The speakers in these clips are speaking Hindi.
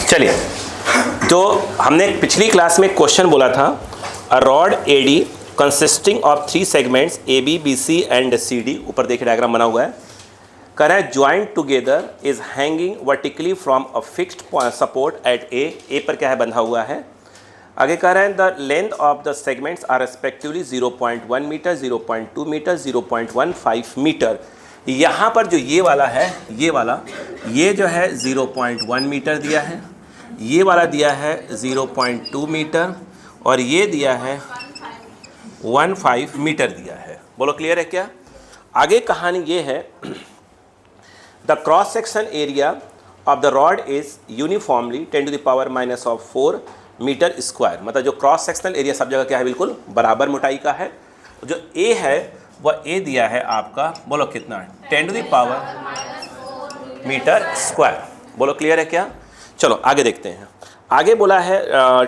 चलिए, तो हमने पिछली क्लास में क्वेश्चन बोला था, a rod AD consisting of 3 segments A B B C and C D, ऊपर देखिए डायग्राम बना हुआ है, कह रहा है joint together is hanging vertically from a fixed support at A पर क्या है बंधा हुआ है। आगे कह रहे हैं the length of the segments are respectively 0.1 metre, 0.2 metre, 0.15 metre. यहाँ पर जो ये वाला है, ये वाला, ये जो है 0.1 मीटर दिया है, ये वाला दिया है 0.2 मीटर और ये दिया है 1.5 मीटर दिया है। बोलो क्लियर है क्या? आगे कहानी ये है, the cross section area of the rod is uniformly 10⁻⁻⁴ metre square. मतलब जो क्रॉस सेक्शनल एरिया सब जगह क्या है, बिल्कुल बराबर मोटाई का है। जो ए है वह ए दिया है आपका, बोलो कितना, 10⁻⁻⁴ मीटर स्क्वायर। बोलो क्लियर है क्या? चलो आगे देखते हैं। आगे बोला है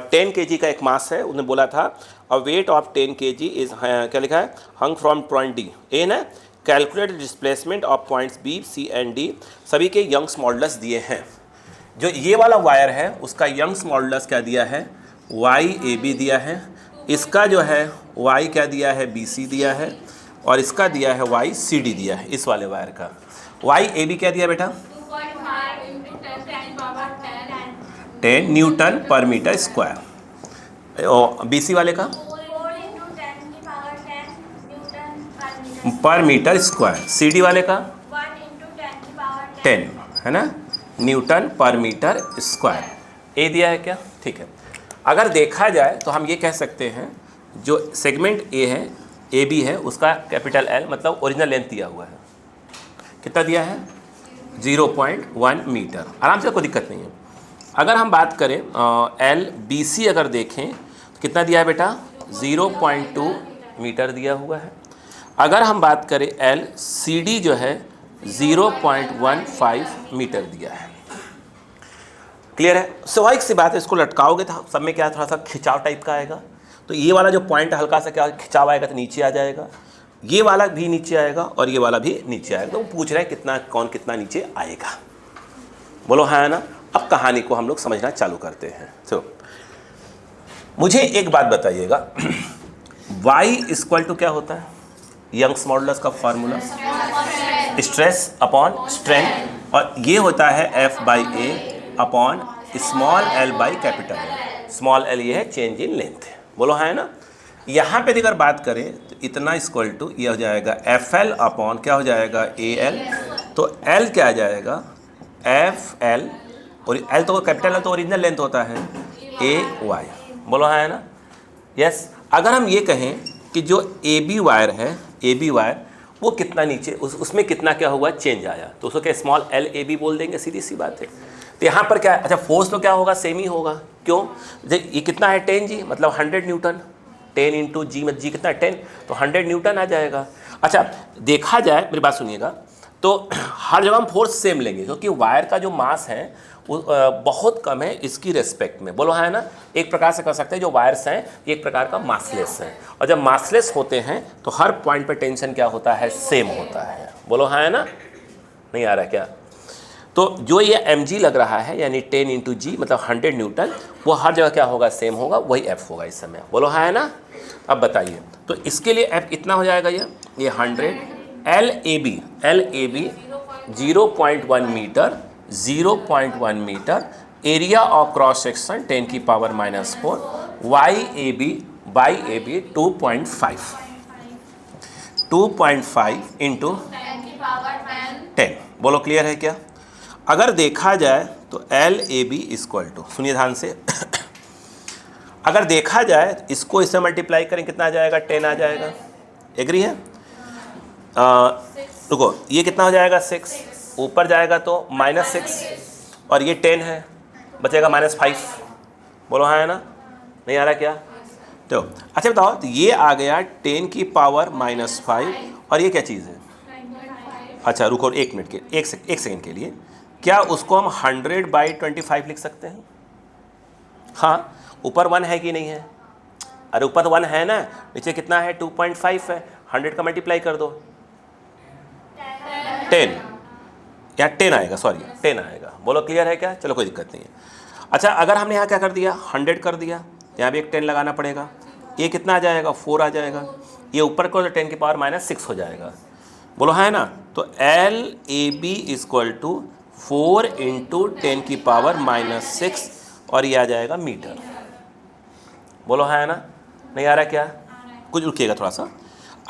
10 kg का एक मास है, उन्होंने बोला था a weight of 10 kg is, क्या लिखा है, हंग फ्रॉम पॉइंट डी। ए ना, calculate displacement of points B C and D, सभी के यंग्स मॉडुलस दिए हैं। जो ये वाला वायर है उसका यंग्स मॉडुलस क्या दिया है, वाई ए बी दिया है, इसका जो है वाई क्या दिया है, बी सी दिया है, और इसका दिया है वाई सी डी दिया है। इस वाले वायर का वाई ए बी क्या दिया बेटा, 10 न्यूटन पर मीटर स्क्वायर। और बी सी वाले का पर मीटर स्क्वायर, सी डी वाले का 10 है ना, न्यूटन पर मीटर स्क्वायर। ए दिया है क्या? ठीक है। अगर देखा जाए तो हम ये कह सकते हैं जो सेगमेंट ए है, ए बी है, उसका कैपिटल एल मतलब ओरिजिनल लेंथ दिया हुआ है, कितना दिया है, 0.1 मीटर। आराम से, कोई दिक्कत नहीं है। अगर हम बात करें एल बी सी अगर देखें तो कितना दिया है बेटा, 0.2 मीटर दिया हुआ है। अगर हम बात करें एल सी डी जो है 0.15 मीटर दिया है। क्लियर है? स्वाभाविक सी बात है, इसको लटकाओगे तो सब में क्या थोड़ा सा खिंचाव टाइप का आएगा, तो ये वाला जो पॉइंट हल्का सा क्या खिंचाव आएगा तो नीचे आ जाएगा, ये वाला भी नीचे आएगा और ये वाला भी नीचे आएगा। तो पूछ रहे हैं कितना, कौन कितना नीचे आएगा। बोलो हाँ है ना। अब कहानी को हम लोग समझना चालू करते हैं। तो मुझे एक बात बताइएगा, y इक्वल टू क्या होता है, यंग्स मॉडुलस का फॉर्मूला, स्ट्रेस अपॉन स्ट्रेंथ, और ये होता है F/A upon small l by capital L। Small l ये है चेंज इन लेंथ। बोलो है ना। यहाँ पे अगर बात करें तो इतना इक्वल टू ये हो जाएगा FL अपॉन क्या हो जाएगा, AL। तो L क्या आ जाएगा, FL, और L तो कैपिटल L तो ओरिजिनल लेंथ होता है, AY। बोलो है ना। यस। अगर हम ये कहें कि जो AB वायर है, AB वायर वो कितना नीचे, उसमें कितना क्या हुआ, चेंज आया, तो उसको क्या स्मॉल LAB बोल देंगे, सीधी सी बात है। तो यहाँ पर क्या है, अच्छा फोर्स तो क्या होगा, सेम ही होगा। क्यों? ये कितना है, 10 G, मतलब 100 न्यूटन, 10 इंटू जी, मतलब जी कितना है 10, तो 100 न्यूटन आ जाएगा। अच्छा देखा जाए, मेरी बात सुनिएगा, तो हर जगह हम फोर्स सेम लेंगे क्योंकि वायर का जो मास है वो बहुत कम है इसकी रेस्पेक्ट में। बोलो है ना। एक प्रकार से कह सकते हैं जो वायर्स हैं एक प्रकार का मासलेस है, और जब मासलेस होते हैं तो हर पॉइंट पे टेंशन क्या होता है, सेम होता है। बोलो है ना। नहीं आ रहा क्या? तो जो ये mg लग रहा है यानी 10 इंटू जी मतलब 100 न्यूटन, वो हर जगह क्या होगा, सेम होगा, वही f होगा इस समय। बोलो है ना। अब बताइए, तो इसके लिए f इतना हो जाएगा, ये 100, LAB 0.1 metre, 0.1 metre, area of cross section 10⁻⁻⁴, YAB 2.5 into 10। बोलो क्लियर है क्या? अगर देखा जाए तो LAB इक्वल टू, सुनिए ध्यान से, अगर देखा जाए इसको इससे मल्टीप्लाई करें कितना आ जाएगा, 10 आ जाएगा। एग्री है? रुको, ये कितना हो जाएगा, 6, ऊपर जाएगा तो -6, और ये 10 है, बचेगा -5। बोलो हाँ है ना। नहीं आ रहा क्या? तो अच्छा बताओ, तो ये आ गया 10⁻⁻5, और ये क्या चीज़ है? अच्छा रुको, एक मिनट के, एक सेकेंड के लिए, क्या उसको हम 100/25 लिख सकते हैं? हाँ, ऊपर 1 है कि नहीं है? अरे ऊपर तो 1 है ना, नीचे कितना है, 2.5 है, 100 का मल्टीप्लाई कर दो, 10, या 10 आएगा, सॉरी 10 आएगा। बोलो क्लियर है क्या? चलो कोई दिक्कत नहीं है। अच्छा, अगर हमने यहाँ क्या कर दिया, 100 कर दिया, यहाँ भी एक 10 लगाना पड़ेगा। ये कितना आ जाएगा? 4 आ जाएगा। ये ऊपर को 10 की पावर -6 हो जाएगा। बोलो है ना? तो LAB इक्वल टू 4 इंटू 10 की पावर -6 और ये आ जाएगा मीटर। बोलो है ना? नहीं आ रहा क्या? कुछ रुकिएगा थोड़ा सा।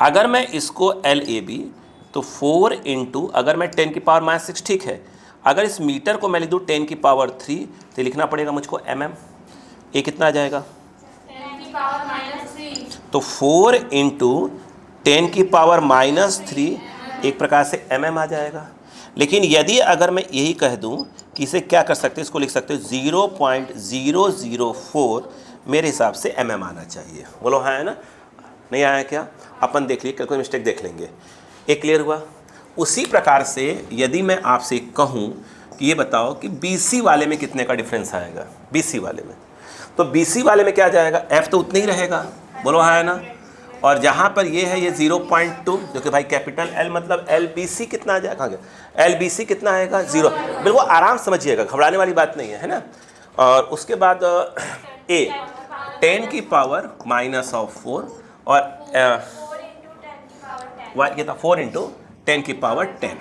अगर मैं इसको LAB तो 4 इंटू, अगर मैं 10 की पावर -6, ठीक है, अगर इस मीटर को मैं लिख दूँ 10 की पावर 3 तो लिखना पड़ेगा मुझको mm। ये कितना आ जाएगा? 10 की पावर -3। तो 4 इंटू 10 की पावर -3 एक प्रकार से mm आ जाएगा। लेकिन यदि अगर मैं यही कह दूं कि इसे क्या कर सकते हैं, इसको लिख सकते हो 0.004, मेरे हिसाब से mm आना चाहिए। बोलो हाँ है ना? नहीं आया क्या? अपन देख लिए, कल कोई मिस्टेक देख लेंगे। एक क्लियर हुआ? उसी प्रकार से यदि मैं आपसे कहूँ कि ये बताओ कि BC वाले में कितने का डिफरेंस आएगा, BC वाले में, तो BC वाले में क्या जाएगा? F तो उतना ही रहेगा। बोलो हाँ है ना? और जहाँ पर ये है ये 0.2, जो कि भाई कैपिटल L, मतलब LBC कितना आ जाएगा? LBC कितना आएगा? 0। बिल्कुल आराम समझिएगा, घबराने वाली बात नहीं है ना? और उसके बाद A 10 की पावर -4 और ये था 4 इंटू 10 की पावर 10।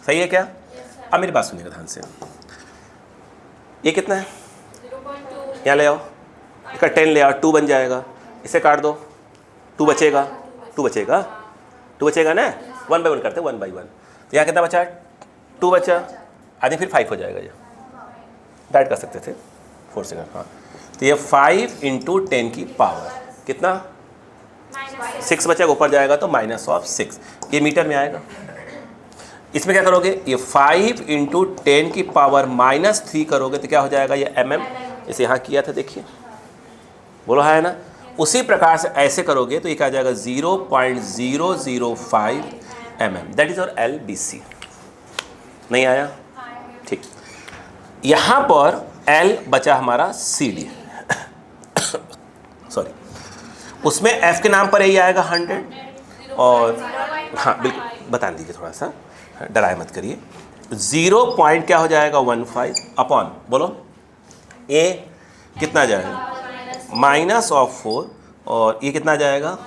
सही है क्या? अब मेरी बात सुनिएगा ध्यान से। ये कितना है? 0.2। यहाँ ले आओ, इसका 10 ले आओ, 2 बन जाएगा। इसे काट दो, 2 बचेगा, 2 बचेगा, 2 बचेगा ना? 1 बाई 1 करते, 1 बाई 1। तो यहाँ कितना बचा? 2 बचा। आगे फिर 5 हो जाएगा। ये डाइट कर सकते थे 4 सेकंड। हाँ, तो ये 5 इंटू 10 की पावर कितना? 6 बचेगा, ऊपर जाएगा तो -6। ये मीटर में आएगा। इसमें क्या करोगे? ये 5 इंटू 10 की पावर -3 करोगे तो क्या हो जाएगा? ये mm। इसे यहाँ किया था, देखिए। बोलो है ना? उसी प्रकार से ऐसे करोगे तो ये क्या आ जाएगा? 0.005 mm। दैट इज और LBC। नहीं आया? ठीक। यहाँ पर L बचा हमारा CD। सॉरी, उसमें F के नाम पर यही आएगा 100। और हाँ बिल्कुल, बता दीजिए थोड़ा सा, डराए मत करिए। 0 पॉइंट क्या हो जाएगा? 15 अपॉन, बोलो A कितना जाएगा? -4 और ये कितना जाएगा?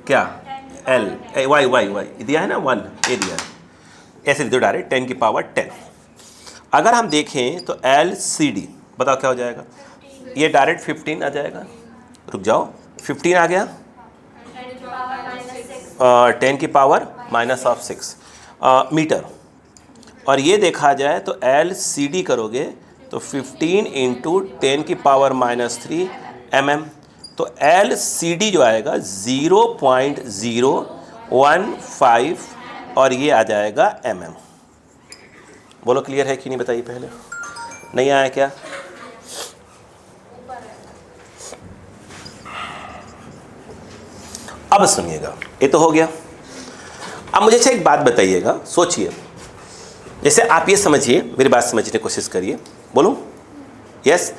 क्या? L y दिया है ना, 1 ये दिया है। ऐसे लिख दो डायरेक्ट, 10 की पावर 10। अगर हम देखें तो LCD बताओ क्या हो जाएगा? ये डायरेक्ट 15 आ जाएगा। रुक जाओ, 15 आ गया, 10 की पावर -6 मीटर। और ये देखा जाए तो LCD करोगे तो 15 इंटू 10 की पावर -3 mm। तो LCD जो आएगा 0.015 और ये आ जाएगा mm। बोलो क्लियर है कि नहीं? बताइए पहले। नहीं आया क्या? अब सुनिएगा, ये तो हो गया। अब मुझे अच्छा एक बात बताइएगा, सोचिए। जैसे आप ये समझिए, मेरी बात समझने की कोशिश करिए। बोलूं? यस।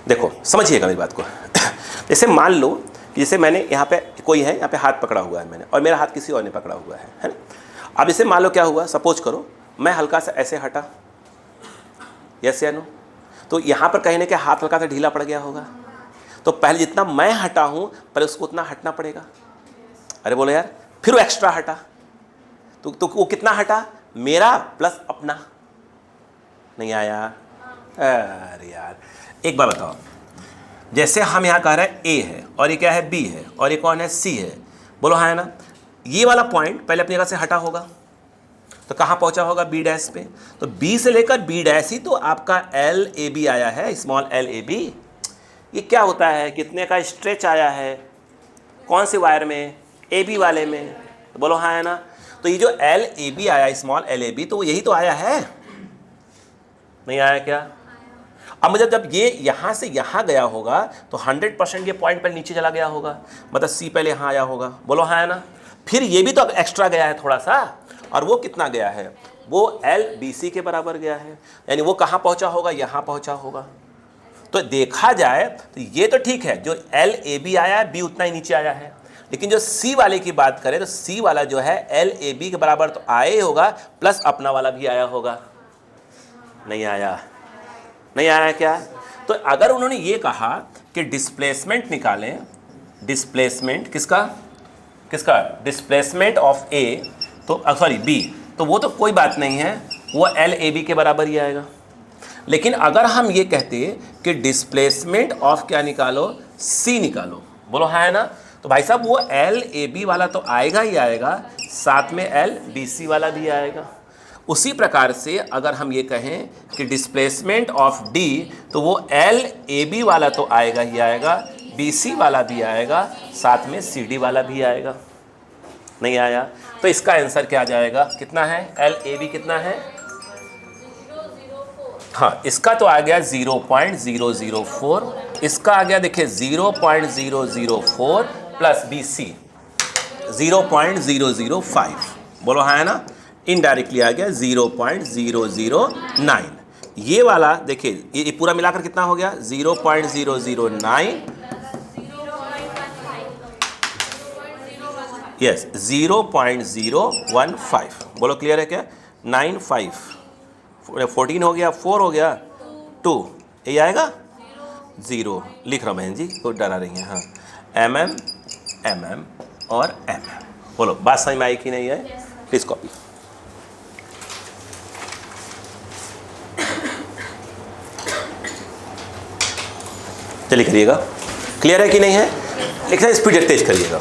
देखो समझिएगा मेरी बात को। जैसे मान लो कि जैसे मैंने यहाँ पे कोई है, यहाँ पे हाथ पकड़ा हुआ है मैंने, और मेरा हाथ किसी और ने पकड़ा हुआ है ना? अब इसे मान लो क्या हुआ, सपोज करो मैं हल्का सा ऐसे हटा, यस या नो? तो यहाँ पर कहीं ना कहीं हाथ हल्का सा ढीला पड़ गया होगा। तो पहले जितना मैं हटा हूँ पहले उसको उतना हटना पड़ेगा। अरे बोलो यार, फिर वो एक्स्ट्रा हटा तो वो कितना हटा? मेरा प्लस अपना। नहीं आया? अरे यार, एक बार बताओ, जैसे हम यहाँ कह रहे हैं A है और ये क्या है? B है, और ये कौन है? C है। बोलो हाँ है ना? ये वाला पॉइंट पहले अपनी जगह से हटा होगा तो कहाँ पहुँचा होगा? B डैश पे। तो B से लेकर B डैश ही तो आपका LAB आया है, स्मॉल LAB। ये क्या होता है? कितने का स्ट्रेच आया है? कौन से वायर में? AB वाले में। तो बोलो हाँ है ना? तो ये जो LAB आया, स्मॉल LAB, तो यही तो आया है। नहीं आया क्या? अब मतलब जब ये यहाँ से यहाँ गया होगा तो 100% ये पॉइंट पर नीचे चला गया होगा, मतलब C पहले यहाँ आया होगा। बोलो हाँ है ना? फिर ये भी तो अब एक्स्ट्रा गया है थोड़ा सा, और वो कितना गया है? वो LBC के बराबर गया है, यानी वो कहाँ पहुँचा होगा? यहाँ पहुँचा होगा। तो देखा जाए तो ये तो ठीक है, जो LAB आया है B उतना ही नीचे आया है, लेकिन जो सी वाले की बात करें तो सी वाला जो है एल ए बी के बराबर तो आया ही होगा, प्लस अपना वाला भी आया होगा। नहीं आया, नहीं आया क्या? तो अगर उन्होंने ये कहा कि डिस्प्लेसमेंट निकालें, डिस्प्लेसमेंट किसका किसका डिस्प्लेसमेंट ऑफ ए, तो सॉरी बी, तो वो तो कोई बात नहीं है, वो एल ए बी के बराबर ही आएगा। लेकिन अगर हम ये कहते कि डिस्प्लेसमेंट ऑफ क्या निकालो, सी निकालो, बोलो हाँ है ना, तो भाई साहब वो एल ए बी वाला तो आएगा ही आएगा, साथ में एल बी सी वाला भी आएगा। उसी प्रकार से अगर हम ये कहें कि डिस्प्लेसमेंट ऑफ डी, तो वो एल ए बी वाला तो आएगा ही आएगा, बी सी वाला भी आएगा, साथ में सी डी वाला भी आएगा। नहीं आया, तो इसका आंसर क्या आ जाएगा, कितना है, एल ए बी कितना है, हाँ इसका तो आ गया 0.004, इसका आ गया देखिए 0.004 प्लस बी सी 0.005, बोलो हाँ है ना, इनडायरेक्टली आ गया 0.009। ये वाला देखिए ये पूरा मिलाकर कितना हो गया 0.009, यस 0.015, बोलो क्लियर है क्या, 95 14 हो गया, 4 हो गया, 2, यही आएगा 0, लिख रहा हूँ बहन जी, तो डरा रही हैं, हाँ mm mm और mm, बोलो बात समझ में आई कि नहीं है, प्लीज कॉपी। चलिए करिएगा, क्लियर है कि नहीं है, लेकिन स्पीड तेज करिएगा।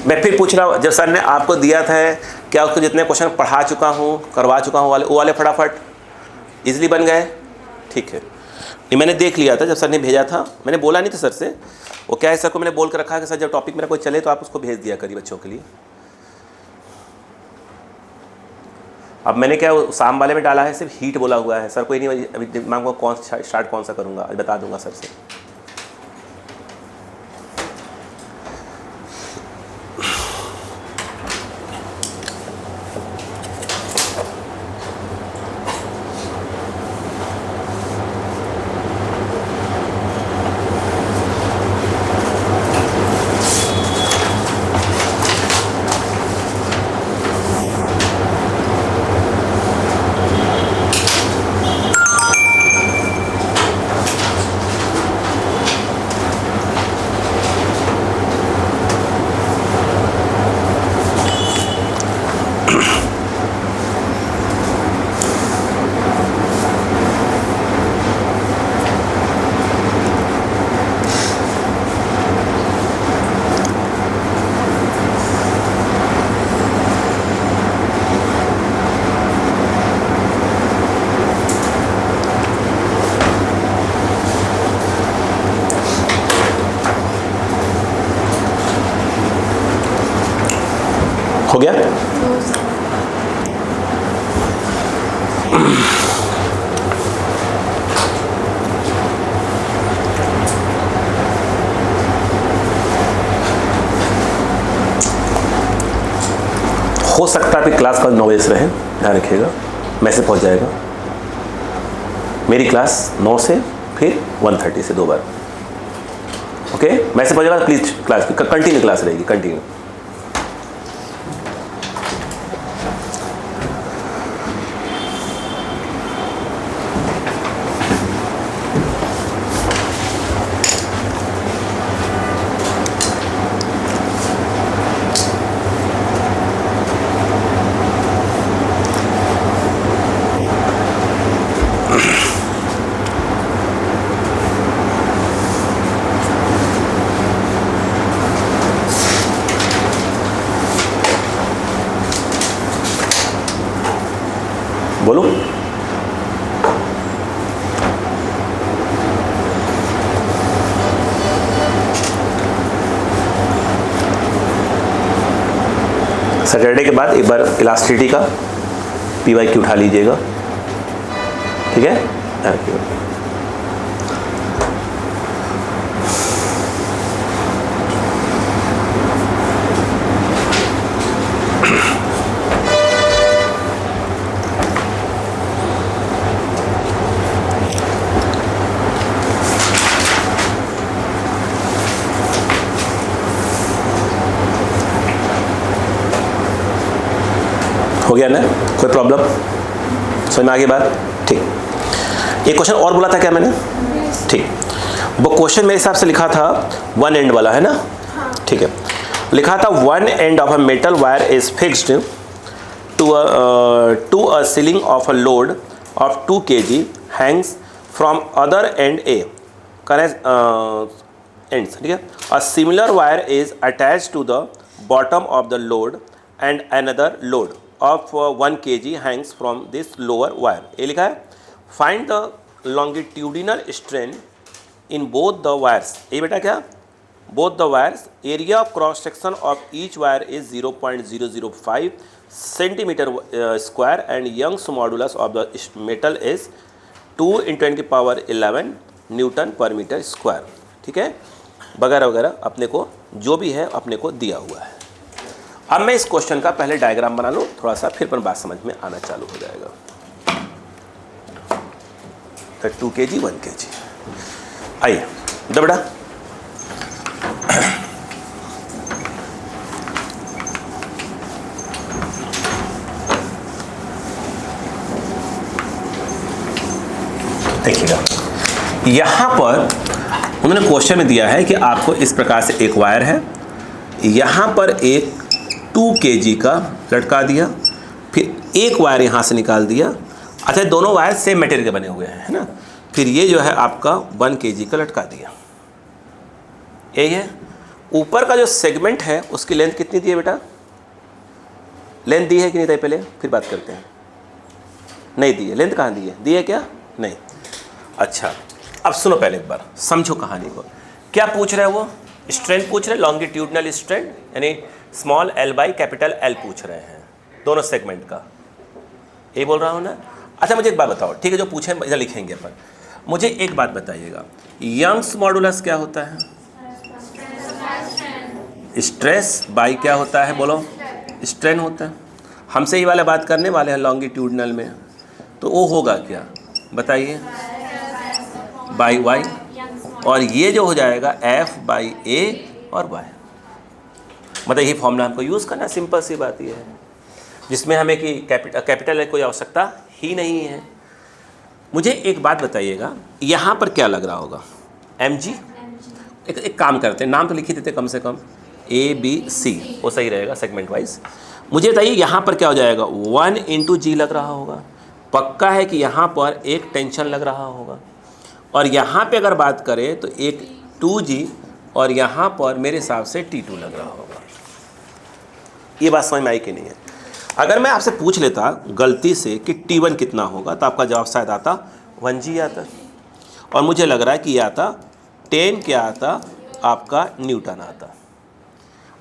मैं फिर पूछ रहा हूँ, जब सर ने आपको दिया था क्या उसको जितने क्वेश्चन पढ़ा चुका हूँ करवा चुका हूँ वो वाले फटाफट इजीली बन गए, ठीक है। ये मैंने देख लिया था जब सर ने भेजा था, मैंने बोला नहीं था सर से, वो क्या है सर को मैंने बोल कर रखा है कि सर जब टॉपिक मेरा कोई चले तो आप उसको भेज दिया करिए बच्चों के लिए। अब मैंने क्या शाम वाले में डाला है, सिर्फ हीट बोला हुआ है सर, कोई नहीं, अभी दिमाग को कौन स्टार्ट कौन सा करूँगा बता दूंगा सर से। हो गया, हो सकता है कि क्लास का 9 बजे से रहे, ध्यान रखिएगा, मैसेज पहुंच जाएगा। मेरी क्लास 9 से फिर 1:30 से 2 बार, ओके मैसेज पहुंच जाएगा, प्लीज क्लास कंटिन्यू क्लास रहेगी, कंटिन्यू। बोलो सैटरडे के बाद एक बार इलास्टिसिटी का PYQ उठा लीजिएगा, ठीक है। हो गया ना, कोई प्रॉब्लम समझ में आ गई बात? ठीक, एक क्वेश्चन और बोला था क्या मैंने? ठीक, वो क्वेश्चन मेरे हिसाब से लिखा था वन एंड वाला, है ना? ठीक है, लिखा था one end of a metal wire is fixed to a ceiling of a load of 2 kg hangs from other end a correct ends, ठीक है। A similar wire is attach to the bottom of the load and another load of 1 kg hangs from this lower wire. ये लिखा है find the longitudinal strain in both the wires. ये बेटा क्या, both the wires, area of cross section of each wire is 0.005 centimetre square and Young's modulus of the metal is 2 × 10⁻11 newton per metre square, ठीक है, वगैरह वगैरह अपने को जो भी है अपने को दिया हुआ है। अब मैं इस क्वेश्चन का पहले डायग्राम बना लूँ थोड़ा सा, फिर पर बात समझ में आना चालू हो जाएगा। 2 kg 1 kg, आइए दबड़ा देखिएगा, यहाँ पर उन्होंने क्वेश्चन में दिया है कि आपको इस प्रकार से एक वायर है, यहाँ पर एक 2 kg का लटका दिया, फिर एक वायर यहाँ से निकाल दिया। अच्छा, दोनों वायर सेम मटेरियल के बने हुए हैं, है ना, फिर ये जो है आपका 1 kg का लटका दिया। यही है, ऊपर का जो सेगमेंट है उसकी लेंथ कितनी दी है बेटा? लेंथ दी है कि नहीं दी? पहले फिर बात करते हैं। नहीं दी है, लेंथ कहाँ दी है? दी है क्या? नहीं। अच्छा, अब सुनो पहले एक बार, समझो कहानी को। क्या पूछ रहे हैं वो? स्ट्रेन पूछ रहे हैं, लॉन्गिट्यूडनल स्ट्रेन यानी small l by capital L पूछ रहे हैं दोनों सेगमेंट का, ये बोल रहा हूँ ना। अच्छा मुझे एक बात बताओ, ठीक है, जो पूछे इधर लिखेंगे अपन। मुझे एक बात बताइएगा, यंग्स मॉडुलस क्या होता है? स्ट्रेस बाई क्या होता है? बोलो, स्ट्रेन होता है। हमसे ही वाले बात करने वाले हैं लॉन्गिट्यूडनल में, तो वो होगा क्या बताइए? बाई वाई, और ये जो हो जाएगा F बाई A और Y। मतलब ये फॉर्मूला हमको यूज़ करना, सिंपल सी बात ये है, जिसमें हमें कि कैपिटल कोई आवश्यकता ही नहीं है। मुझे एक बात बताइएगा, यहाँ पर क्या लग रहा होगा? mg। एक काम करते हैं, नाम तो लिख ही देते कम से कम, ABC, वो सही रहेगा सेगमेंट वाइज। मुझे बताइए यहाँ पर क्या हो जाएगा? 1 × g लग रहा होगा, पक्का है कि यहाँ पर एक टेंशन लग रहा होगा। और यहाँ पे अगर बात करें तो एक 2g और यहाँ पर मेरे हिसाब से T2 लग रहा होगा। ये बात समझ में आई कि नहीं है? अगर मैं आपसे पूछ लेता गलती से कि T1 कितना होगा, तो आपका जवाब शायद आता 1g आता, और मुझे लग रहा है कि ये आता 10 क्या आता आपका न्यूटन आता।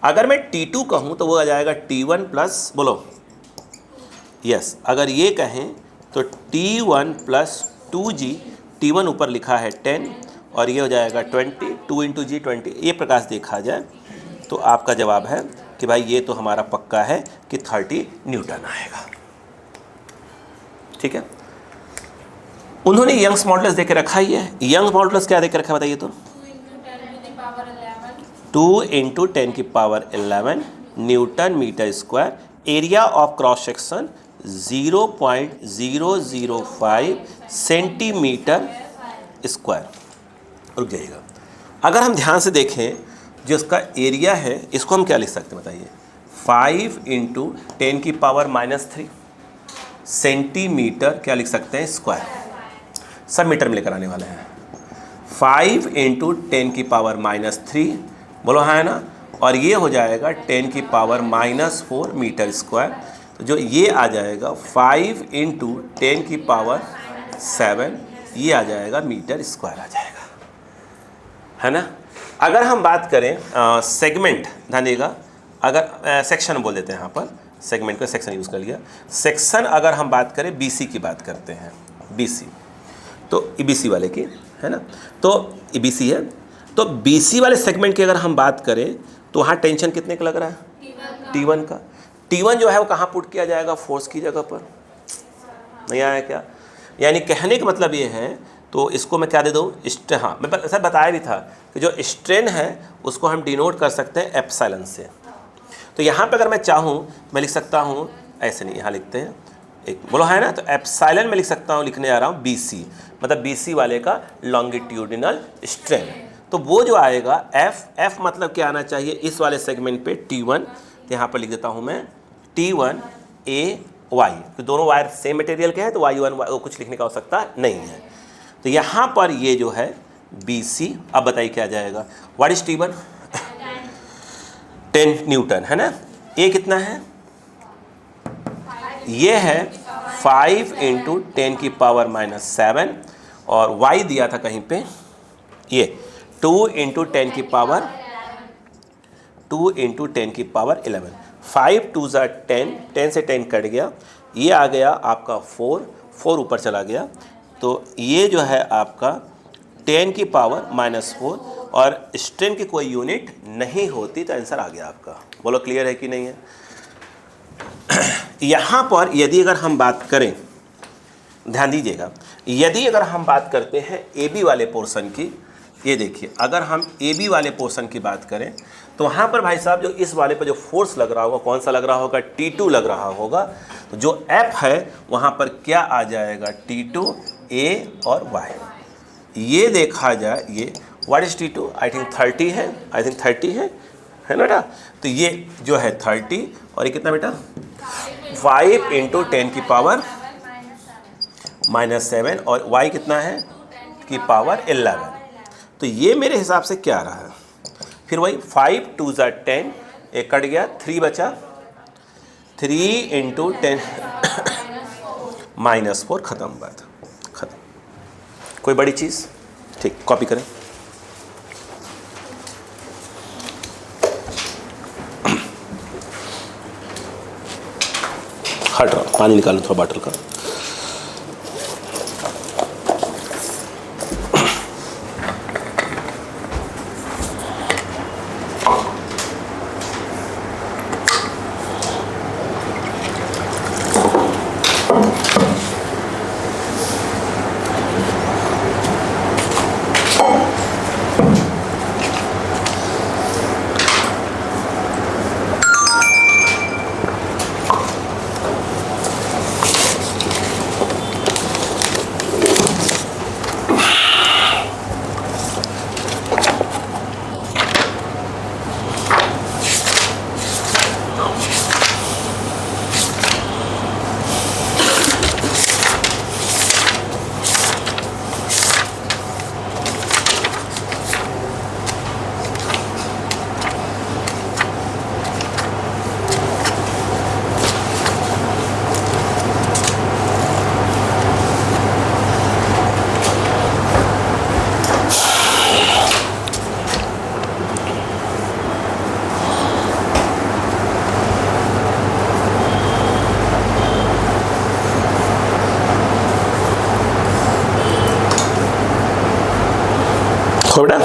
अगर मैं T2 कहूँ तो वो आ जाएगा T1 प्लस, बोलो यस, अगर ये कहें तो T1 प्लस 2g, T1 ऊपर लिखा है 10 और ये हो जाएगा 20, 2 × g 20। ये प्रकार से देखा जाए तो आपका जवाब है कि भाई ये तो हमारा पक्का है कि 30 न्यूटन आएगा, ठीक है। उन्होंने यंग्स मॉडुलस देके रखा ही है। यंग्स मॉडुलस क्या देके रखा है बताइए तो? 2 × 10⁻11 newton metre square, area of cross section 0.005 centimetre square. रुक जाइएगा, अगर हम ध्यान से देखें जो इसका एरिया है, इसको हम क्या लिख सकते हैं बताइए? 5 × 10⁻³ सेंटीमीटर क्या लिख सकते हैं? स्क्वायर। सब मीटर में लेकर आने वाले हैं। 5 × 10⁻³ बोलो हाँ है ना, और ये हो जाएगा 10⁻⁴ मीटर स्क्वायर। तो जो ये आ जाएगा 5 × 10⁻⁷, ये आ जाएगा मीटर स्क्वायर आ जाएगा, है ना। अगर हम बात करें सेगमेंट, ध्यान देगा, अगर सेक्शन बोल देते हैं यहाँ पर, सेगमेंट का सेक्शन यूज़ कर लिया। सेक्शन अगर हम बात करें BC की बात करते हैं, BC, तो EBC वाले की, है ना, तो EBC है, तो BC वाले सेगमेंट की अगर हम बात करें तो वहाँ टेंशन कितने का लग रहा है? T1 का। T1 जो है वो कहाँ पुट किया जाएगा? फोर्स की जगह पर। नहीं आया क्या? यानी कहने का मतलब ये है, तो इसको मैं क्या दे दूँ? हाँ, मैं ऐसा बताया भी था कि जो स्ट्रेन है उसको हम डिनोट कर सकते हैं एप्सिलॉन से। तो यहाँ पे अगर मैं चाहूँ मैं लिख सकता हूँ ऐसे नहीं, यहाँ लिखते हैं एक बोलो है ना, तो एप्सिलॉन में लिख सकता हूँ, लिखने जा रहा हूँ BC, मतलब BC वाले का लॉन्गिट्यूडिनल स्ट्रेन। तो वो जो आएगा F मतलब क्या आना चाहिए इस वाले सेगमेंट पे T1, तो यहाँ पर लिख देता हूँ मैं T1AY, तो दोनों वायर सेम मटेरियल के हैं तो Y1 कुछ लिखने का आवश्यकता नहीं है। तो यहाँ पर ये जो है BC, अब बताइए क्या जाएगा, व्हाट इज T1? 10 न्यूटन है ना। ये कितना है, ये है 5 × 10 की पावर -7, और y दिया था कहीं पे ये 2 × 10 की पावर 11। 5 2 ज़ा 10, 10 से 10 कट गया, ये आ गया आपका 4 ऊपर चला गया, तो ये जो है आपका 10 की पावर -4, और स्ट्रेन की कोई यूनिट नहीं होती, तो आंसर आ गया आपका। बोलो क्लियर है कि नहीं है। यहाँ पर यदि अगर हम बात करें, ध्यान दीजिएगा, यदि अगर हम बात करते हैं AB वाले पोर्शन की, ये देखिए अगर हम AB वाले पोर्शन की बात करें तो वहाँ पर भाई साहब जो इस वाले पर जो फोर्स लग रहा होगा, कौन सा लग रहा होगा, T2 लग रहा होगा। तो जो F है वहाँ पर क्या आ जाएगा, T2 A और Y। ये देखा जाए, ये what is T2, I think 30 है, आई थिंक 30 है ना बेटा। तो ये जो है 30, और ये कितना बेटा 5 × 10 की पावर -7, और y कितना है की पावर 11। तो ये मेरे हिसाब से क्या रहा है, फिर वही 5 2 ज़ा 10, एक कट गया, 3 बचा, 3 × 10 -4, ख़त्म बात, ख़त्म। कोई बड़ी चीज़, ठीक, कॉपी करें। हट रहा, पानी निकालो थोड़ा बॉटल का। हो बेटा,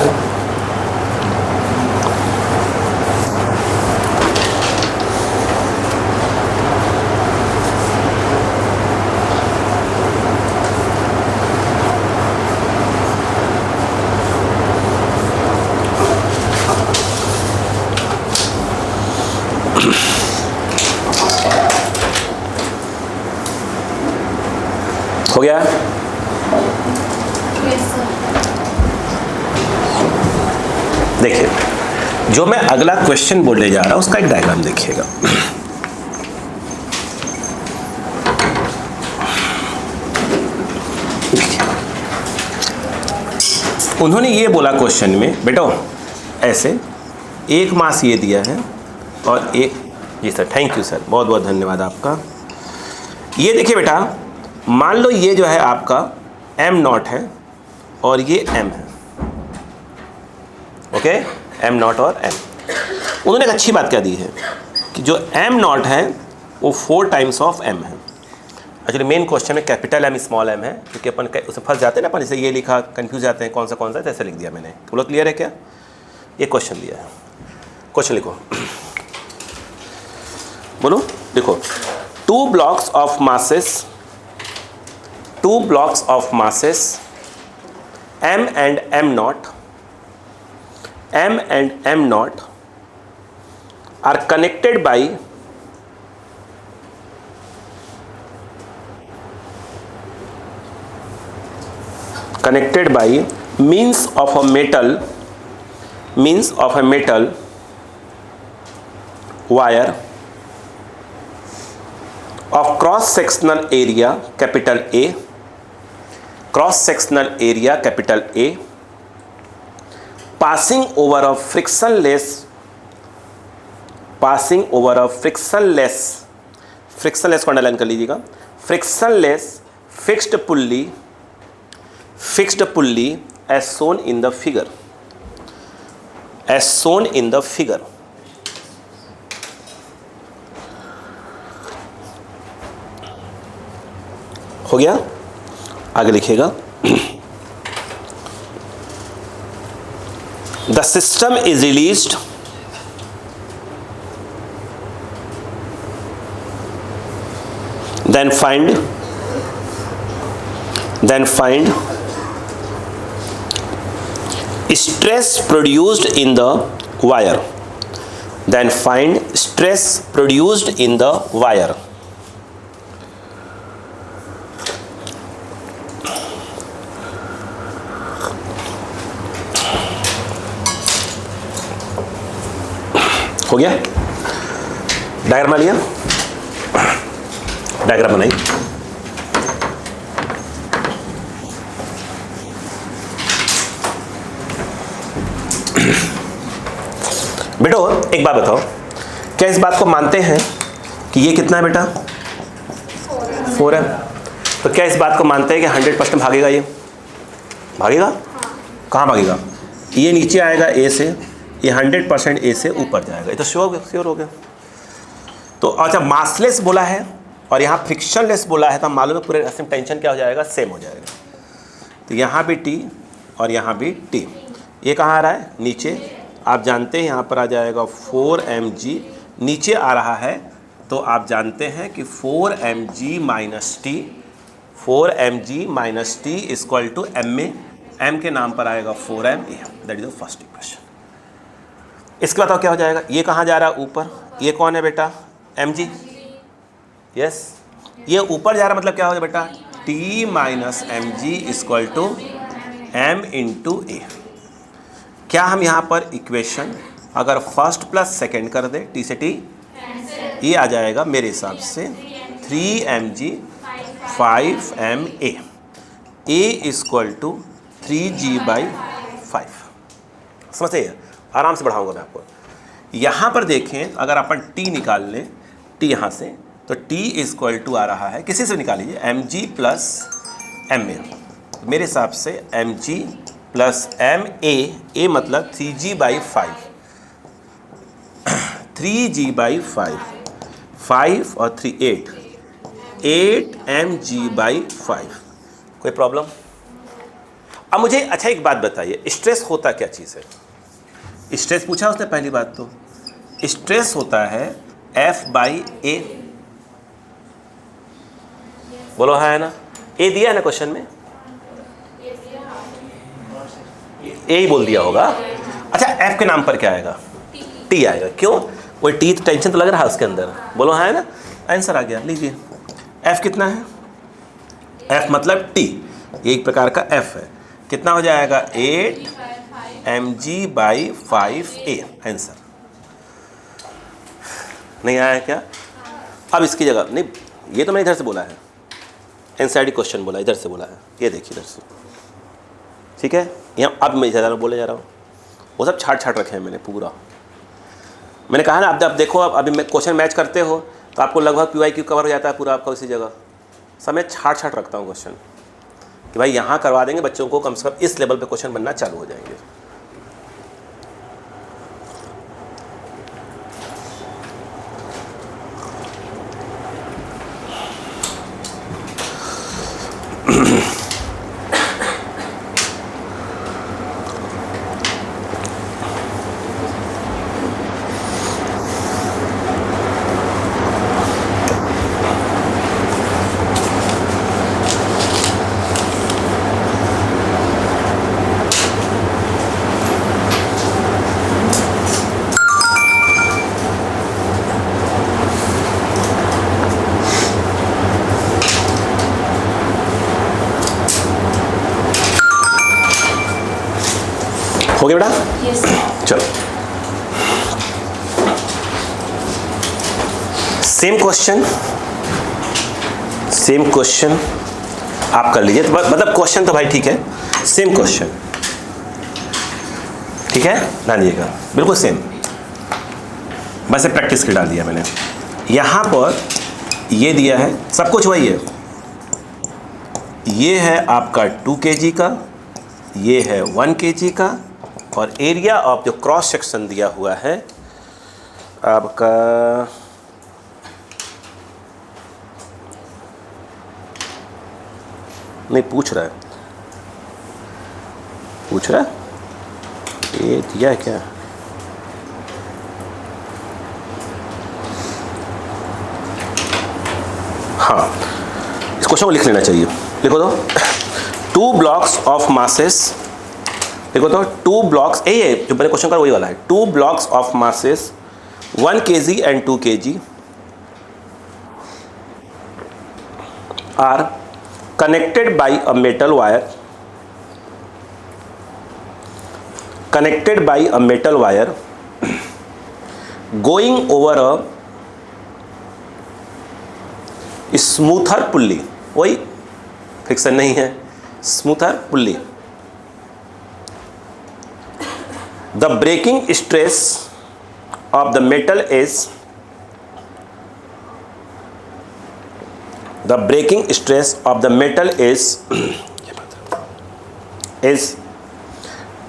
हो गया। देखिए जो मैं अगला क्वेश्चन बोलने जा रहा हूं उसका एक डायग्राम देखिएगा। उन्होंने ये बोला क्वेश्चन में, बेटो ऐसे एक मास ये दिया है और एक, जी सर थैंक यू सर, बहुत बहुत धन्यवाद आपका। ये देखिए बेटा, मान लो ये जो है आपका m0 है और ये m है, ओके, m0 और m। उन्होंने एक अच्छी बात क्या दी है कि जो m0 है वो 4 टाइम्स ऑफ m है। एक्चुअली मेन क्वेश्चन में कैपिटल M स्मॉल m है, क्योंकि अपन उसमें फंस जाते हैं ना अपन, जैसे ये लिखा कंफ्यूज जाते हैं कौन सा ऐसे लिख दिया मैंने। बोलो क्लियर है क्या, ये क्वेश्चन दिया है, क्वेश्चन लिखो, बोलो देखो, 2 blocks of masses m and m0 are connected by connected by means of a metal wire of cross sectional area capital A, cross sectional area capital A, passing over a frictionless को अंडरलाइन कर लीजिएगा, frictionless fixed pulley as shown in the figure, हो गया। आगे लिखिएगा, the system is released then find stress produced in the wire, हो गया। डायग्राम बना लिया, डायग्राम बनाई। बेटो एक बात बताओ, क्या इस बात को मानते हैं कि ये कितना है बेटा? 4 है। तो क्या इस बात को मानते हैं कि 100% भागेगा? ये भागेगा? कहाँ भागेगा? ये नीचे आएगा ए से, ये 100% ए से ऊपर जाएगा। ये तो श्योर हो गया। तो अच्छा, मासलेस बोला है और यहाँ फ्रिक्शनलेस बोला है, तो मालूम है पूरे रास्ते में टेंशन क्या हो जाएगा? सेम हो जाएगा। तो यहाँ भी टी और यहाँ भी टी। ये कहाँ आ रहा है? नीचे। आप जानते हैं यहाँ पर आ जाएगा 4 mg, नीचे आ रहा है तो आप जानते हैं कि 4 mg minus T equal to M में, एम के नाम पर आएगा 4m, that is the first equation. इसके बाद क्या हो जाएगा? ये कहाँ जा रहा है? ऊपर। ये कौन है बेटा? mg। यस, ये ऊपर जा रहा, मतलब क्या हो जाएगा बेटा? t minus M G equal to M into A. क्या हम यहाँ पर इक्वेशन अगर फर्स्ट प्लस सेकेंड कर दे, टी से टी, ये आ जाएगा मेरे हिसाब से 3mg 5ma, A equal to 3g/5। समझिए, आराम से बढ़ाऊंगा मैं आपको। यहाँ पर देखें, अगर अपन टी निकाल लें, टी यहाँ से, तो टी इक्वल टू आ रहा है, किसी से निकाल लीजिए, mg प्लस ma। मेरे हिसाब से mg प्लस ma, a मतलब 3g/5, 3g/5, 5 और 3 8 mg/5। कोई प्रॉब्लम? अब मुझे अच्छा एक बात बताइए, स्ट्रेस होता क्या चीज़ है? स्ट्रेस पूछा उसने पहली बात। तो स्ट्रेस होता है F/A। बोलो हाँ है ना? ए दिया है ना क्वेश्चन में? ए ही बोल दिया होगा। अच्छा, F के नाम पर क्या आएगा? T आएगा। क्यों? कोई टी टेंशन तो लग रहा है उसके अंदर। बोलो हाँ है ना? आंसर आ गया। लीजिए, F कितना है? F मतलब T, एक प्रकार का F है। कितना हो जाएगा? 8 mg/5a। आंसर नहीं आया क्या? अब इसकी जगह नहीं, ये तो मैंने इधर से बोला है, एनसीईआरटी क्वेश्चन बोला, इधर से बोला है। ये देखिए इधर से, ठीक है। यहाँ अब मैं ज़्यादा बोले जा रहा हूँ, वो सब छाट रखे हैं मैंने पूरा। मैंने कहा ना, अब देखो, अब अभी क्वेश्चन मैच करते हो तो आपको लगभग PYQ कवर हो जाता है पूरा आपका उसी जगह। सब मैं छाट रखता हूँ क्वेश्चन कि भाई यहाँ करवा देंगे बच्चों को, कम से कम इस लेवल पे क्वेश्चन बनना चालू हो जाएंगे। हो गया बेटा? Yes. चलो सेम क्वेश्चन आप कर लीजिए। मतलब क्वेश्चन तो भाई ठीक है, सेम क्वेश्चन, ठीक है, ध्यान दीजिएगा, बिल्कुल सेम, बस प्रैक्टिस के डाल दिया मैंने। यहाँ पर ये दिया है, सब कुछ वही है। ये है आपका 2 kg का, ये है 1 kg का, और एरिया ऑफ जो क्रॉस सेक्शन दिया हुआ है आपका नहीं पूछ रहा है ये दिया है क्या? हाँ, इस क्वेश्चन को लिख लेना चाहिए। लिखो तो 2 ब्लॉक्स ऑफ मासेस, देखो तो 2 ब्लॉक्स, ये जो मैंने क्वेश्चन का वही वाला है। 2 blocks of masses 1 kg and 2 kg are connected by a metal wire, going over a smoother pulley, वही फिक्सन नहीं है, smoother pulley. The breaking stress of the metal is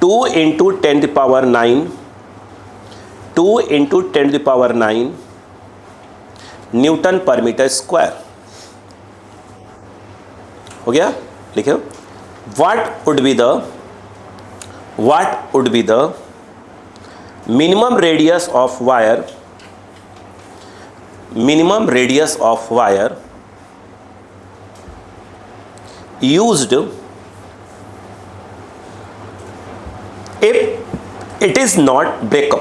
2 into 10 to the power 9 newton per metre square. हो गया? लिखो what would be the minimum radius of wire used if it is not break,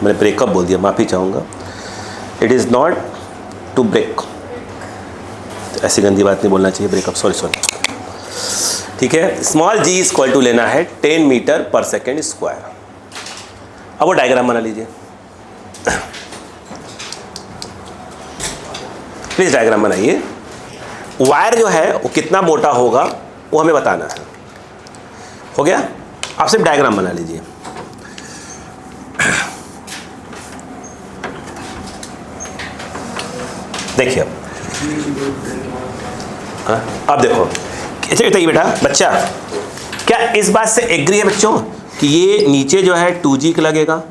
मैंने ब्रेकअप बोल दिया, माफ़ी चाहूँगा। It is not to break, ऐसी गंदी बात नहीं बोलना चाहिए, ब्रेकअप, सॉरी, ठीक है। स्मॉल g इक्वल टू लेना है 10 मीटर पर सेकेंड स्क्वायर। अब वो डायग्राम बना लीजिए प्लीज़, डायग्राम बनाइए। वायर जो है वो कितना मोटा होगा वो हमें बताना है। हो गया? आप सिर्फ डायग्राम बना लीजिए। देखिए अब देखो, अच्छा बताइए बेटा, बच्चा क्या इस बात से एग्री है बच्चों कि ये नीचे जो है 2G लगेगा,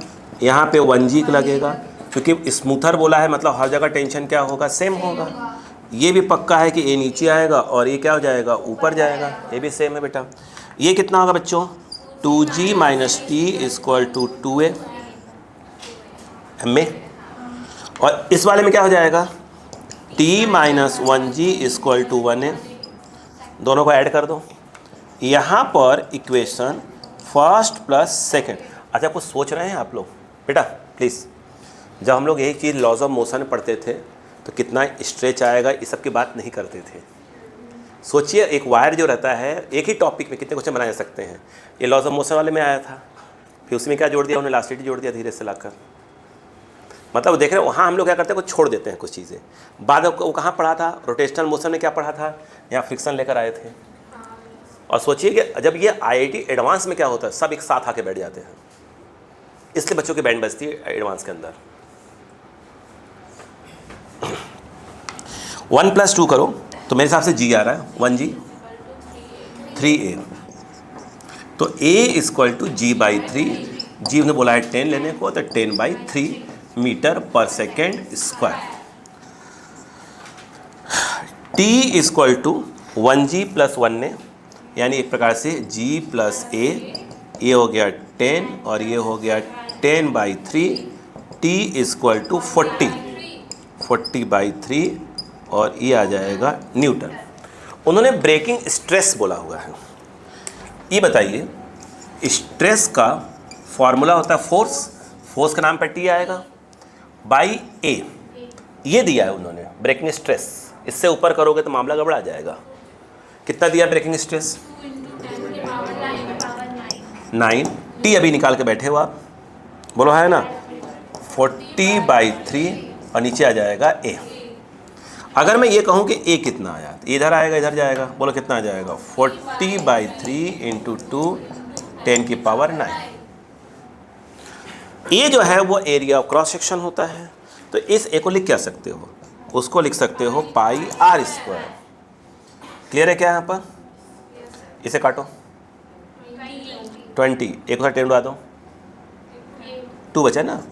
यहाँ पे 1G लगेगा, क्योंकि स्मूथर बोला है, मतलब हर जगह टेंशन क्या होगा, सेम होगा। ये भी पक्का है कि ये नीचे आएगा और ये क्या हो जाएगा, ऊपर जाएगा, ये भी सेम है बेटा। ये कितना होगा बच्चों, 2G minus T equal to 2A MA, और इस वाले में क्या हो जाएगा, T minus 1G equal to 1A। दोनों को ऐड कर दो। यहाँ पर इक्वेशन फर्स्ट प्लस सेकेंड। अच्छा, कुछ सोच रहे हैं आप लोग बेटा प्लीज़? जब हम लोग यही चीज़ लॉज ऑफ मोशन पढ़ते थे तो कितना स्ट्रेच आएगा, इस सब की बात नहीं करते थे। सोचिए, एक वायर जो रहता है, एक ही टॉपिक में कितने क्वेश्चन बनाए जा सकते हैं। ये लॉज ऑफ मोशन वाले में आया था, फिर उसमें क्या जोड़ दिया उन्होंने, इलास्टिसिटी जोड़ दिया धीरे से लाकर। मतलब देख रहे हैं, वहाँ हम लोग क्या करते हैं, कुछ छोड़ देते हैं कुछ चीज़ें। बाद में वो कहाँ पढ़ा था, रोटेशनल मोशन में क्या पढ़ा था, यहाँ फ्रिक्शन लेकर आए थे। और सोचिए कि जब ये IIT एडवांस में क्या होता है, सब एक साथ आके बैठ जाते हैं, इसलिए बच्चों की बैंड बजती है एडवांस के अंदर। 1 + 2 करो तो मेरे हिसाब से G आ रहा है, 1G 3A, तो A equal to G/3। G ने बोला है 10 लेने को, तो 10/3 metre per second square. T equal to 1G + 1 ने, यानी एक प्रकार से G + A, ये हो गया 10 और ये हो गया 10/3। T इक्वल टू 40/3 और ये आ जाएगा न्यूटन। उन्होंने ब्रेकिंग स्ट्रेस बोला हुआ है। ये बताइए, स्ट्रेस का फॉर्मूला होता है फोर्स का नाम पर T आएगा बाई A, ये दिया है उन्होंने ब्रेकिंग स्ट्रेस। इससे ऊपर करोगे तो मामला गड़बड़ा जाएगा। कितना दिया ब्रेकिंग स्ट्रेस? 2 into 10 की पावर 9। 9। टी अभी निकाल के बैठे हो आप, बोलो है ना, 40/3 और नीचे आ जाएगा ए। अगर मैं ये कहूँ कि ए कितना आया, तो इधर आएगा इधर जाएगा, बोलो कितना आ जाएगा? 40/3 इंटू 2 10 की पावर 9। ए जो है वो एरिया ऑफ क्रॉस सेक्शन होता है। तो इस ए को लिख क्या सकते हो? उसको लिख सकते हो पाई आर स्क्वायर। क्लियर है क्या यहाँ पर? इसे काटो, 20 एक बार 10 उड़ा दो, 2 बचा ना,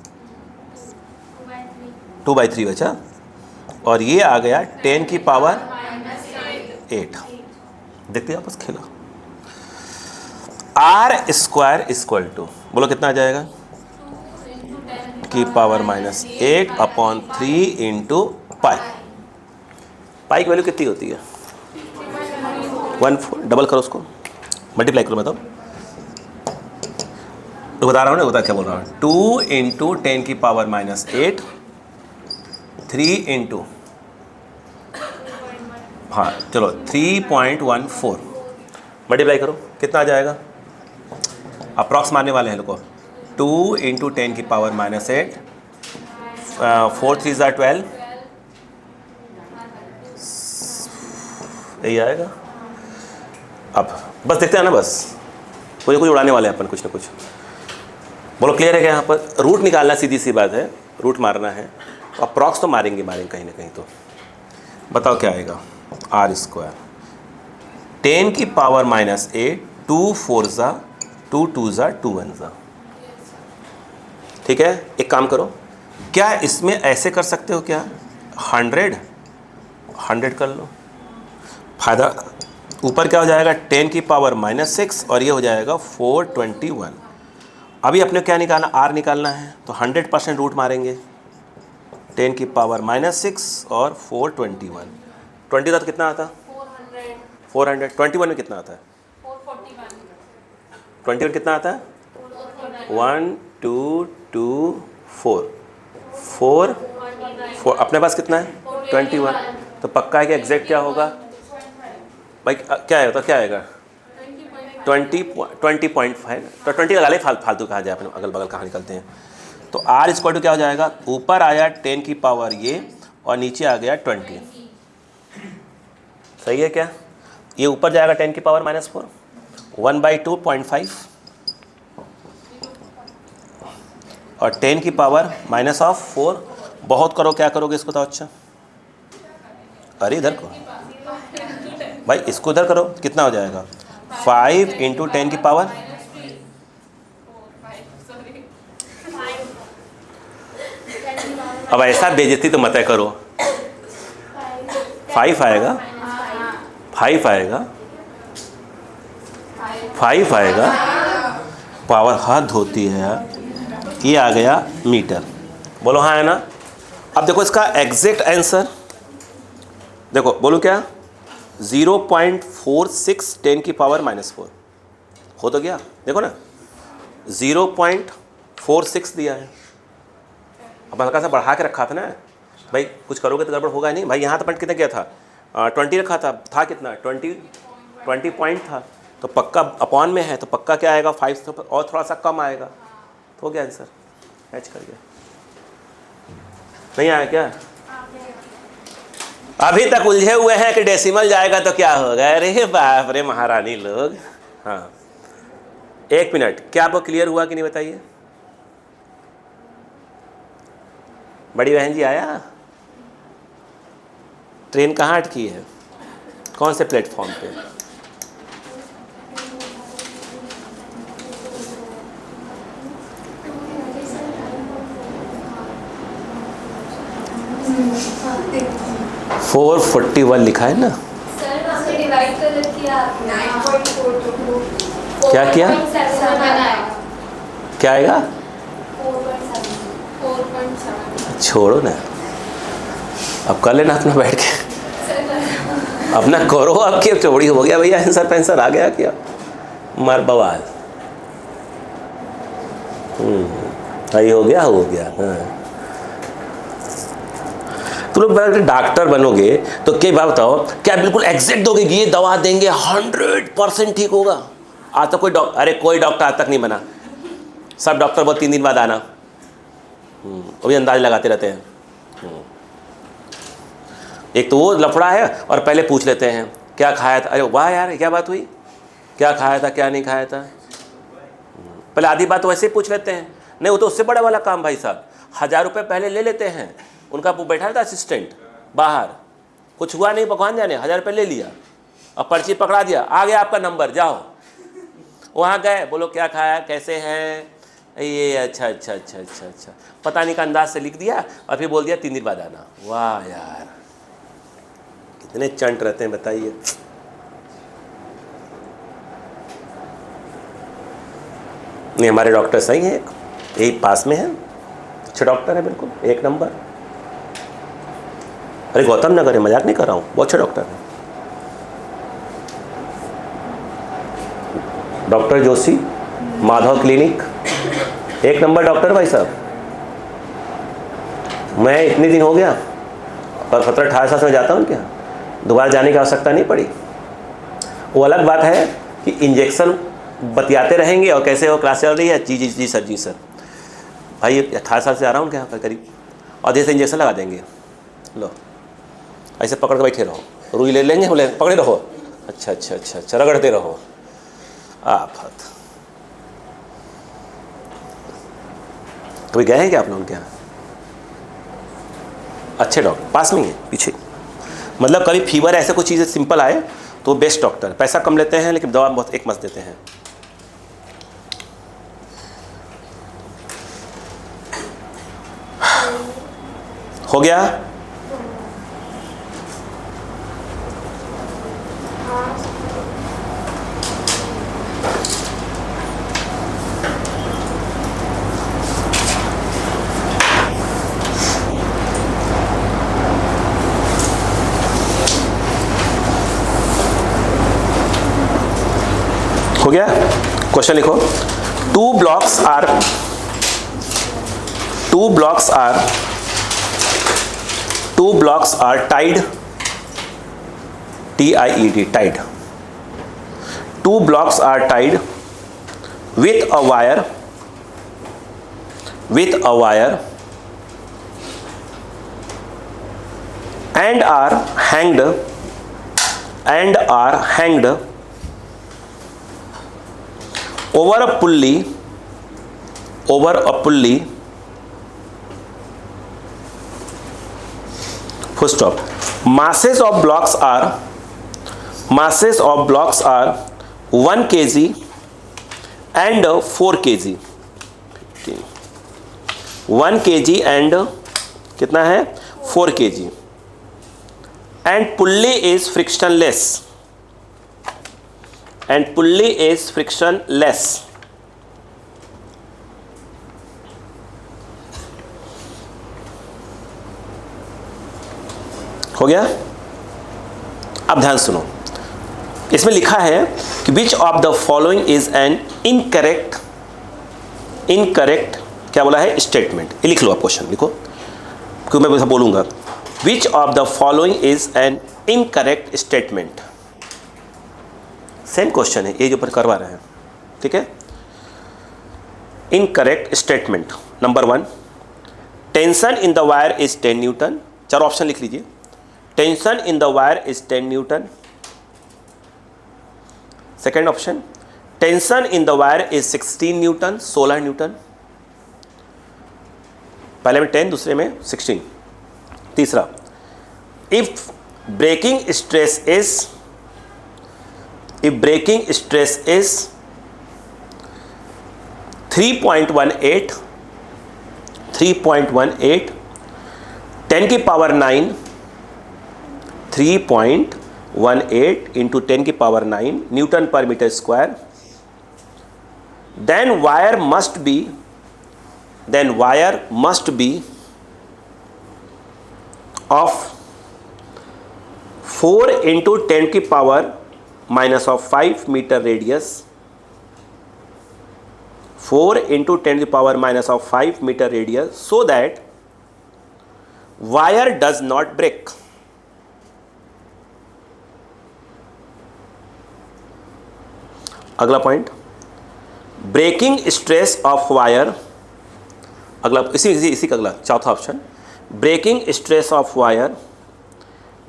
2/3 बचा, और ये आ गया 10 की पावर 8। देखते हैं आपस खेला। आर स्क्वायर इक्वल टू, बोलो कितना आ जाएगा? की पावर -8 अपॉन 3 इंटू पाई। पाई की वैल्यू कितनी होती है? 1/4। डबल करो उसको, मल्टीप्लाई करो, मतलब तो बता रहा हूँ ना, बता क्या बोल रहा हूँ। 2 इंटू 10 की पावर -8, 3 इंटू, हाँ चलो 3.14 मल्टीप्लाई करो, कितना आ जाएगा? अप्रॉक्स मारने वाले हैं लोग को। 2 इंटू 10 की पावर -8, 4 3 ज़ा 12, यही आएगा। अब बस देखते हैं ना, बस कोई कुछ उड़ाने वाले हैं अपन कुछ ना कुछ। बोलो क्लियर है क्या? यहाँ पर रूट निकालना सीधी सी बात है, रूट मारना है, अप्रॉक्स तो मारेंगे कहीं ना कहीं। तो बताओ क्या आएगा? आर स्क्वायर 10 की पावर -8, 2 4 ज़ा 2 2 ज़ा 2 1 ज़ा। ठीक है, एक काम करो, क्या इसमें ऐसे कर सकते हो क्या? 100 कर लो, फायदा ऊपर क्या हो जाएगा? 10 की पावर -6 और ये हो जाएगा 421। अभी अपने क्या निकालना? आर निकालना है, तो 100% रूट मारेंगे। 10 की पावर -6 और 421, 20 था तो कितना आता? 400। 21 में कितना आता है? 21 कितना आता है? 1 2 2 4 4 4, अपने पास कितना है? 21। तो पक्का है कि एग्जैक्ट क्या होगा भाई? क्या है तो क्या आएगा? 20.5। तो 20 लगा ले, फालतू कहा जाए, अपने अगल बगल कहाँ निकलते हैं। तो आर स्क्वायर टू क्या हो जाएगा? ऊपर आया 10 की पावर ये, और नीचे आ गया 20। सही है क्या? ये ऊपर जाएगा 10 की पावर -4, 1/2.5, और 10 की पावर -4। बहुत करो, क्या करोगे इसको? तो अच्छा, अरे इधर को भाई, इसको इधर करो, कितना हो जाएगा? 5 इंटू 10 की पावर, अब ऐसा बेइज्जती तो मत करो। 5 आएगा, 5 आएगा, 5 आएगा, पावर हद होती है यार। ये आ गया मीटर, बोलो हाँ है ना। अब देखो इसका एग्जैक्ट आंसर, देखो बोलो क्या? 0.46 10 की पावर -4 हो तो गया। देखो ना 0.46 दिया है। अब हल्का सा बढ़ा के रखा था ना भाई, कुछ करोगे तो गड़बड़ होगा नहीं भाई। यहाँ तो पॉइंट कितना गया था? 20 रखा था कितना? 20 पॉइंट था, तो पक्का अपॉन में है, तो पक्का क्या आएगा? 5 तो और थोड़ा सा कम आएगा, तो हो गया आंसर। मैच कर गया। नहीं आया क्या? अभी तक उलझे हुए हैं कि डेसिमल जाएगा तो क्या होगा। अरे बाप रे महारानी लोग। हाँ 1 मिनट, क्या आपको क्लियर हुआ कि नहीं बताइए? बड़ी बहन जी आया? ट्रेन कहाँ अटकी है? कौन से प्लेटफॉर्म पे? फोर 41 लिखा है ना। सर डिवाइड कर किया 9.4 क्या किया? क्या आएगा? 4.7। छोड़ो ना, अब कर लेना अपना बैठ के, अपना करो। अब क्या चौड़ी हो गया भैया, आंसर पेंसर आ गया क्या? मार बवाल। सही हो गया, हो गया। हाँ तो तुम लोग डॉक्टर बनोगे तो क्या बात बताओ, क्या बिल्कुल एग्जैक्ट दोगे कि ये दवा देंगे 100% ठीक होगा? आज तक कोई डॉक्टर आज तक नहीं बना। सब डॉक्टर बहुत 3 दिन बाद आना, वो भी अंदाज लगाते रहते हैं। एक तो वो लफड़ा है, और पहले पूछ लेते हैं क्या खाया था। अरे वाह यार, क्या बात हुई, क्या खाया था क्या नहीं खाया था। पहले आधी बात वैसे ही पूछ लेते हैं। नहीं, वो तो उससे बड़ा वाला काम भाई साहब, 1000 रुपये पहले ले लेते हैं। उनका वो बैठा था असिस्टेंट बाहर, कुछ हुआ नहीं भगवान जाने, 1000 रुपये ले लिया और पर्ची पकड़ा दिया, आ गया आपका नंबर, जाओ। वहाँ गए, बोलो क्या खाया, कैसे हैं, ये अच्छा अच्छा अच्छा अच्छा अच्छा, पता नहीं का अंदाज से लिख दिया और फिर बोल दिया 3 दिन बाद आना। वाह यार, कितने चंट रहते हैं बताइए। नहीं, हमारे डॉक्टर सही हैं, यही पास में है, अच्छे डॉक्टर है, बिल्कुल 1 नंबर। अरे गौतम नगर है, मजाक नहीं कर रहा हूँ, बहुत अच्छे डॉक्टर है। Doctor Joshi, Madhav clinic, 1 number doctor भाई साहब। मैं इतने दिन हो गया, पर 17-18 साल से मैं जाता हूँ उनके यहाँ, दोबारा जाने की आवश्यकता नहीं पड़ी। वो अलग बात है कि इंजेक्शन बतियाते रहेंगे और कैसे वो क्लास चल रही है, जी जी जी सर, जी सर। भाई 18 साल से आ रहा हूँ उनके यहाँ पर करीब, और जैसे इंजेक्शन लगा देंगे, लो ऐसे पकड़ के बैठे रहो, रुई ले लेंगे, बोले पकड़े रहो, अच्छा अच्छा अच्छा अच्छा, रगड़ते रहो। आफत। कभी गए हैं क्या आप लोग उनके यहाँ? अच्छे डॉक्टर पास में ही है, पीछे। मतलब कभी फीवर ऐसे कुछ चीज़ें सिंपल आए तो बेस्ट डॉक्टर, पैसा कम लेते हैं लेकिन दवा बहुत एक मस्त देते हैं। हो गया? हो गया? क्वेश्चन लिखो। Two blocks are tied, TIED, tied. 2 blocks are tied with a wire and are hanged over a pulley full stop. Masses of blocks are 1 kg and 4 kg. 1 kg and कितना है 4 kg, and pulley is frictionless. हो गया? अब ध्यान सुनो, इसमें लिखा है कि which of the following is an incorrect क्या बोला है स्टेटमेंट। ये लिख लो आप, क्वेश्चन लिखो क्योंकि मैं बोलूंगा। Which of the following is an incorrect statement. Same question है ये जो पर करवा रहे हैं, ठीक है। Incorrect statement number 1, tension in the wire is 10 Newton. 4 option लिख लीजिए। Tension in the wire is 10 Newton. Second option, tension in the wire is 16 Newton, 16 Newton. पहले में 10, दूसरे में 16। तीसरा, इफ ब्रेकिंग स्ट्रेस इज 3.18 10 की पावर 9, 3.18 into 10 की power 9 newton per metre square, then wire must be of 4 into 10 की पावर minus of 5 meter radius, 4 into 10 की पावर minus of 5 meter radius, so that wire does not break. अगला point, breaking stress of wire. अगला इसी का अगला चौथा option, breaking stress of wire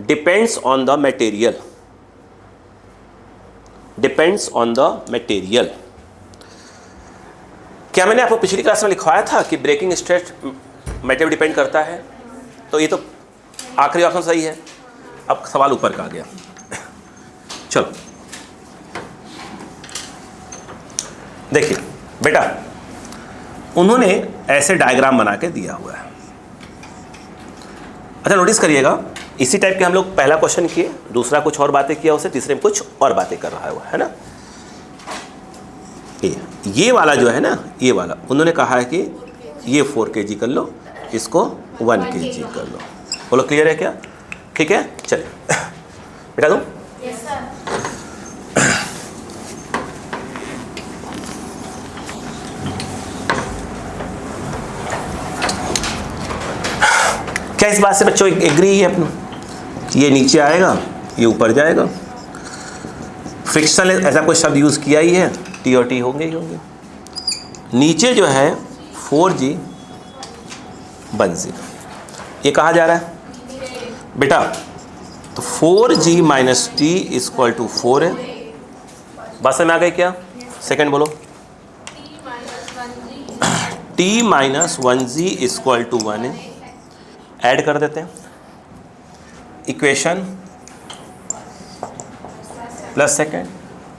depends on the material. Depends on the material. क्या मैंने आपको पिछली क्लास में लिखवाया था कि ब्रेकिंग स्ट्रेस मटेरियल डिपेंड करता है? तो ये तो आखिरी ऑप्शन सही है। अब सवाल ऊपर का आ गया। चलो देखिए बेटा, उन्होंने ऐसे डायग्राम बना के दिया हुआ है। अच्छा नोटिस करिएगा, इसी टाइप के हम लोग पहला क्वेश्चन किए, दूसरा कुछ और बातें किया उससे, तीसरे में कुछ और बातें कर रहा है ना। ये वाला जो है ना, ये वाला उन्होंने कहा है कि ये 4 kg कर लो, इसको 1 kg कर लो। बोलो क्लियर है क्या? ठीक है, चलिए बेटा तुम। Yes sir. क्या इस बात से बच्चों एग्री है अपना? ये नीचे आएगा, ये ऊपर जाएगा। फ्रिक्शनलेस ऐसा कोई शब्द यूज़ किया ही है, टी और टी होंगे ही होंगे। नीचे जो है 4G 1G, ये कहाँ जा रहा है बेटा? तो 4G minus T equal to 4 है। बात समझ में आ गई क्या? सेकंड बोलो। T minus 1G equal to 1 है। ऐड कर देते हैं इक्वेशन, प्लस सेकेंड,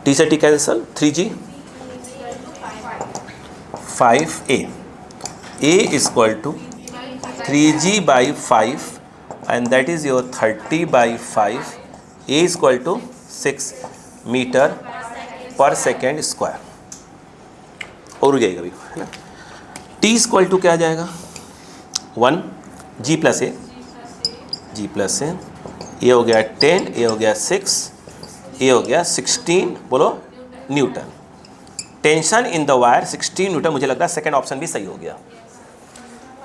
टी से T cancel, 3G 5A, A equal to 3G by 5 and that is your 30 by 5, A equal to 6 metre per second square. और हो जाएगा अभी है ना। T इक्वल टू क्या आ जाएगा? 1 G प्लस ए, G प्लस ए, ये हो गया 10, ये हो गया 6, ये हो गया 16, बोलो Newton. Tension in the wire 16 Newton. मुझे लग रहा है सेकंड ऑप्शन भी सही हो गया।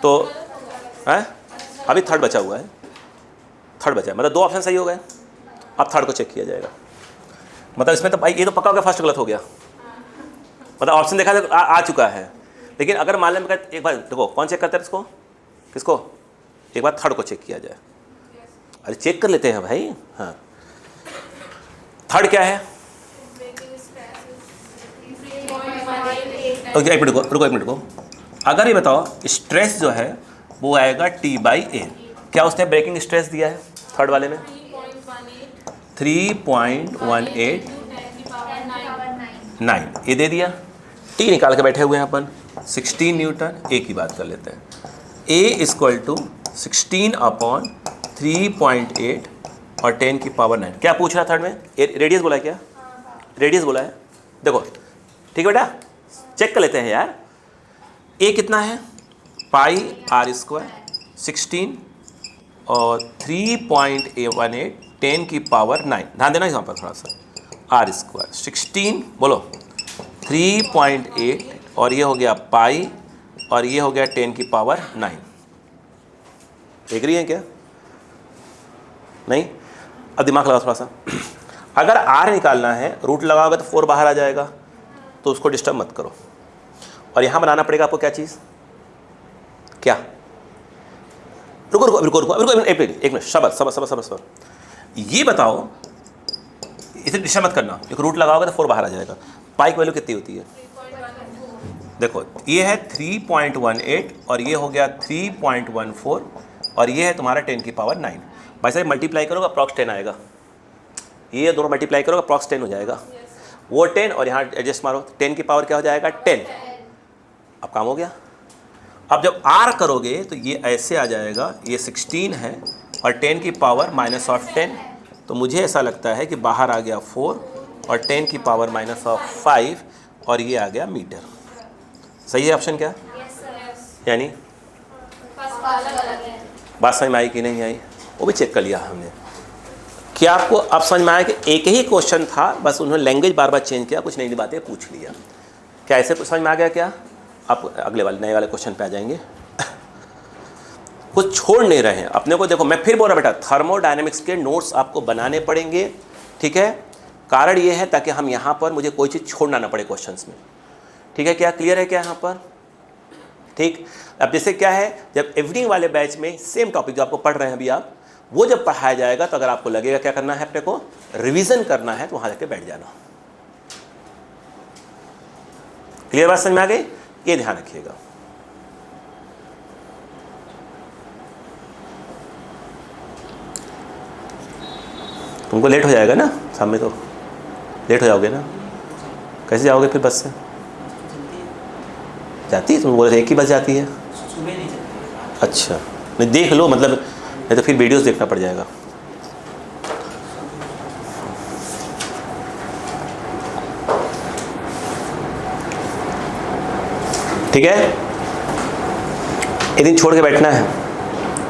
तो है अभी थर्ड बचा हुआ है, थर्ड बचा है, मतलब 2 ऑप्शन सही हो गए। अब थर्ड को चेक किया जाएगा। मतलब इसमें तो भाई ये तो पक्का हो गया फर्स्ट गलत हो गया, मतलब ऑप्शन देखा तो आ चुका है। लेकिन अगर मान लें एक बार देखो, कौन चेक करता है इसको, किसको? एक बार थर्ड को चेक किया जाए। अरे चेक कर लेते हैं भाई। हाँ थर्ड क्या है? एक मिनट रुको, एक मिनट को। अगर ये बताओ स्ट्रेस जो है वो आएगा T बाई ए। क्या उसने ब्रेकिंग स्ट्रेस दिया है थर्ड वाले में? 3.189, ये दे दिया। T निकाल के बैठे हुए हैं अपन, 16 न्यूटन। ए की बात कर लेते हैं। A इक्वल टू 16 अपॉन 3.8 और 10 की पावर 9। क्या पूछ रहा थर्ड में? रेडियस बोला है क्या? रेडियस बोला है। देखो ठीक है बेटा, चेक कर लेते हैं यार। A कितना है? पाई आर स्क्वायर 16 और 3.18 10 की पावर 9। ध्यान देना यहाँ पर थोड़ा सा। आर स्क्वायर 16 बोलो 3.8 और ये हो गया पाई और ये हो गया 10 की पावर 9। एग्री है क्या? नहीं? अब दिमाग लगाओ थोड़ा सा। अगर आर निकालना है, रूट लगाओगे तो 4 बाहर आ जाएगा, तो उसको डिस्टर्ब मत करो। और यहाँ बनाना पड़ेगा आपको क्या चीज़? क्या? रुको रुको रुको रुको रुको एक मिनट, सबर। ये बताओ, इसे डिस्टर्ब मत करना, एक रूट लगाओगे तो 4 बाहर आ जाएगा। पाई की वैल्यू कितनी होती है? देखो ये है 3.18 और ये हो गया 3.14 और ये है तुम्हारा 10 की पावर 9। भाई साहब मल्टीप्लाई करोगे अप्रॉक्स 10 आएगा। ये दोनों मल्टीप्लाई करोगे अप्रॉक्स 10 हो जाएगा। वो 10 और यहाँ एडजस्ट मारो, 10 की पावर क्या हो जाएगा? 10। अब काम हो गया। अब जब R करोगे तो ये ऐसे आ जाएगा, ये 16 है और 10 की पावर माइनस ऑफ 10, तो मुझे ऐसा लगता है कि बाहर आ गया 4 और 10 की पावर माइनस ऑफ 5 और ये आ गया मीटर। सही है ऑप्शन क्या? यानी बात समझ में आई कि नहीं आई? वो भी चेक कर लिया हमने। क्या आपको अब समझ में आया कि एक ही क्वेश्चन था, बस उन्होंने लैंग्वेज बार बार चेंज किया, कुछ नई बातें पूछ लिया। क्या ऐसे कुछ समझ में आ गया क्या? आप अगले वाले नए वाले क्वेश्चन पे आ जाएंगे। कुछ छोड़ नहीं रहे हैं अपने को। देखो मैं फिर बोल रहा बेटा, थर्मोडायनेमिक्स के नोट्स आपको बनाने पड़ेंगे, ठीक है। कारण ये है ताकि हम यहाँ पर मुझे कोई चीज़ छोड़ना ना पड़े क्वेश्चंस में, ठीक है। क्या क्लियर है क्या यहाँ पर? ठीक। अब जैसे क्या है, जब इवनिंग वाले बैच में सेम टॉपिक जो आपको पढ़ रहे हैं अभी आप, वो जब पढ़ाया जाएगा तो अगर आपको लगेगा क्या करना है, अपने को रिवीजन करना है, तो वहाँ जाके बैठ जाना। क्लियर बात समझ में आ गई? ये ध्यान रखिएगा। तुमको लेट हो जाएगा ना शाम में, तो लेट हो जाओगे ना, कैसे जाओगे फिर बस से? जाती है? तुम बोल रहे 1 ही बस जाती है। अच्छा, नहीं देख लो, मतलब नहीं तो फिर वीडियोस देखना पड़ जाएगा। ठीक है, एक दिन छोड़ के बैठना है।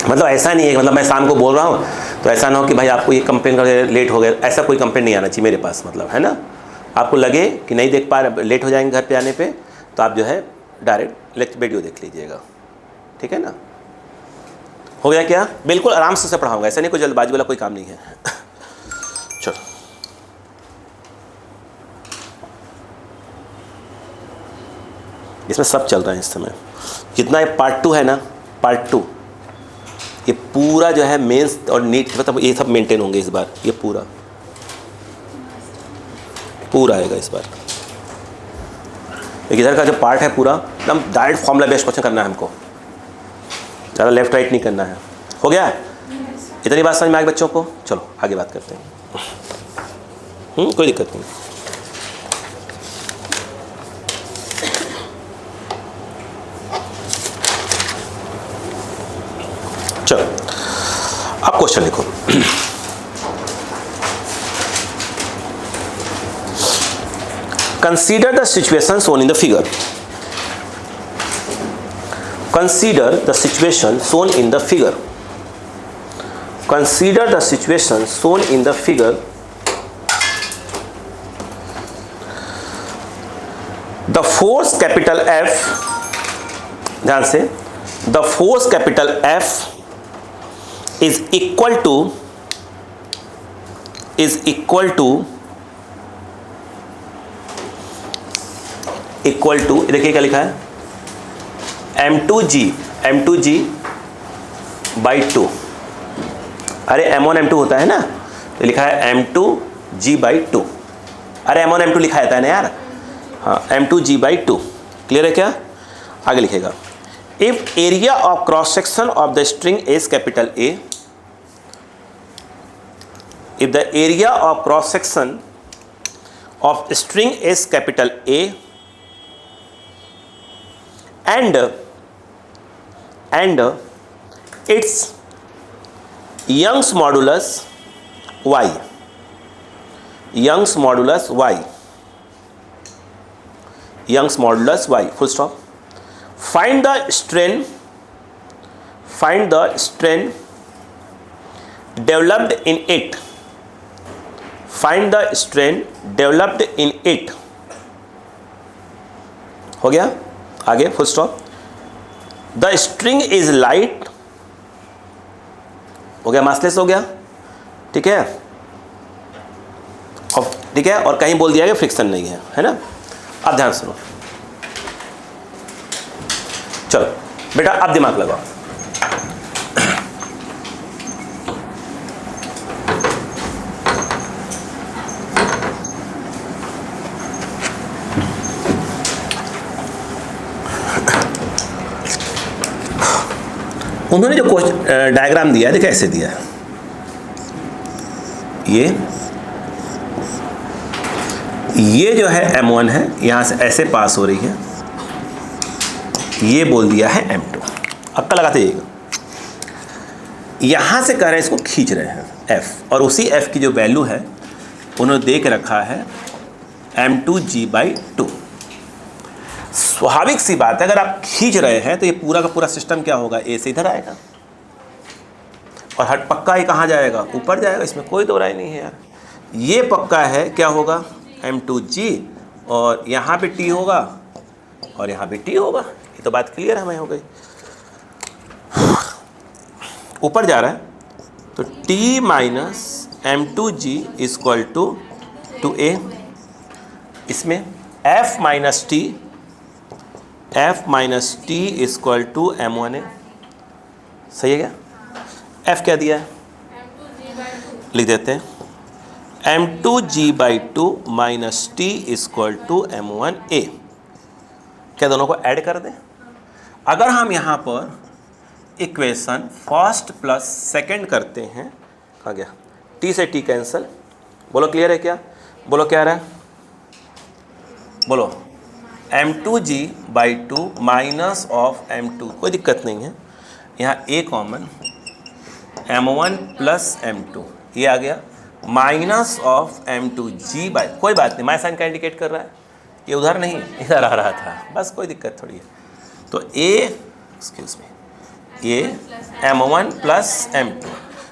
मतलब ऐसा नहीं है कि मतलब मैं शाम को बोल रहा हूँ तो ऐसा ना हो कि भाई आपको ये कंप्लेन कर लेट हो गया, ऐसा कोई कंप्लेन नहीं आना चाहिए मेरे पास, मतलब है ना। आपको लगे कि नहीं देख पा रहे, लेट हो जाएंगे घर पे आने पे, तो आप जो है डायरेक्ट वीडियो देख लीजिएगा, ठीक है ना। हो गया क्या? बिल्कुल आराम से पढ़ाऊंगा, ऐसा नहीं कोई जल्दबाजी वाला कोई काम नहीं है। चलो इसमें सब चल रहा है इस समय। जितना ये पार्ट 2 है ना, पार्ट 2 ये पूरा जो है मेंस और नीट, मतलब ये सब मेंटेन होंगे इस बार। ये पूरा आएगा इस बार। एक इधर का जो पार्ट है पूरा एकदम डायरेक्ट फॉर्मूला बेस्ड क्वेश्चन करना है हमको, ज़्यादा लेफ्ट राइट नहीं करना है। हो गया? इतनी बात समझ में आ गई बच्चों को? चलो आगे बात करते हैं। कोई दिक्कत नहीं। चलो अब क्वेश्चन लिखो। Consider the situation shown in the figure. Consider the situation shown in the figure. Consider the situation shown in the figure. The force capital F, ध्यान से, the force capital F is equal to देखिए क्या लिखा है, m2g by 2। अरे m1 m2 होता है ना, तो लिखा है m2g by 2। अरे m1 m2 लिखा जाता है ना यार, हाँ m2g by 2। क्लियर है क्या? आगे लिखेगा, if area of cross section of the string is capital A, if the area of cross section of string is capital A and its Young's modulus y, full stop. Find the strain developed in it. Find the strain developed in it. हो गया? आगे full stop. The string is light, हो गया, मासलेस हो गया, ठीक है। और ठीक है, और कहीं बोल दिया कि फ्रिक्शन नहीं है ना। अब ध्यान सुनो, चलो बेटा अब दिमाग लगाओ। उन्होंने जो डायग्राम दिया है, देखिए ऐसे दिया है, ये जो है m1 है, यहाँ से ऐसे पास हो रही है, ये बोल दिया है m2। अक्कल लगाते जाइएगा। यहाँ से कह रहे हैं इसको खींच रहे हैं f, और उसी f की जो वैल्यू है उन्होंने दे के रखा है m2g/2। स्वाभाविक सी बात है, अगर आप खींच रहे हैं तो ये पूरा का पूरा सिस्टम क्या होगा, ए से इधर आएगा, और हट पक्का ये कहाँ जाएगा, ऊपर जाएगा, इसमें कोई दो राय नहीं है यार। ये पक्का है, क्या होगा, m2g, और यहाँ पे t होगा और यहाँ पे t होगा। ये तो बात क्लियर हमें हो गई। ऊपर जा रहा है तो t minus m2g equal to a, इसमें f minus T equal to m1a। सही है क्या? f क्या दिया है लिख देते हैं, m2g/2 minus T equal to m1a। क्या दोनों को ऐड कर दें? अगर हम यहाँ पर इक्वेशन फर्स्ट प्लस सेकंड करते हैं, कहाँ गया t से t कैंसिल, बोलो क्लियर है क्या? बोलो क्या रहा है? बोलो m2g/2 माइनस ऑफ m2, कोई दिक्कत नहीं है, यहाँ a common, m1 plus m2 ये आ गया, माइनस ऑफ m2g बाई, कोई बात नहीं, माइनस साइन का इंडिकेट कर रहा है, ये उधर नहीं इधर आ रहा था, बस कोई दिक्कत थोड़ी है। तो a एक्सक्यूज मी ये m1 प्लस m2,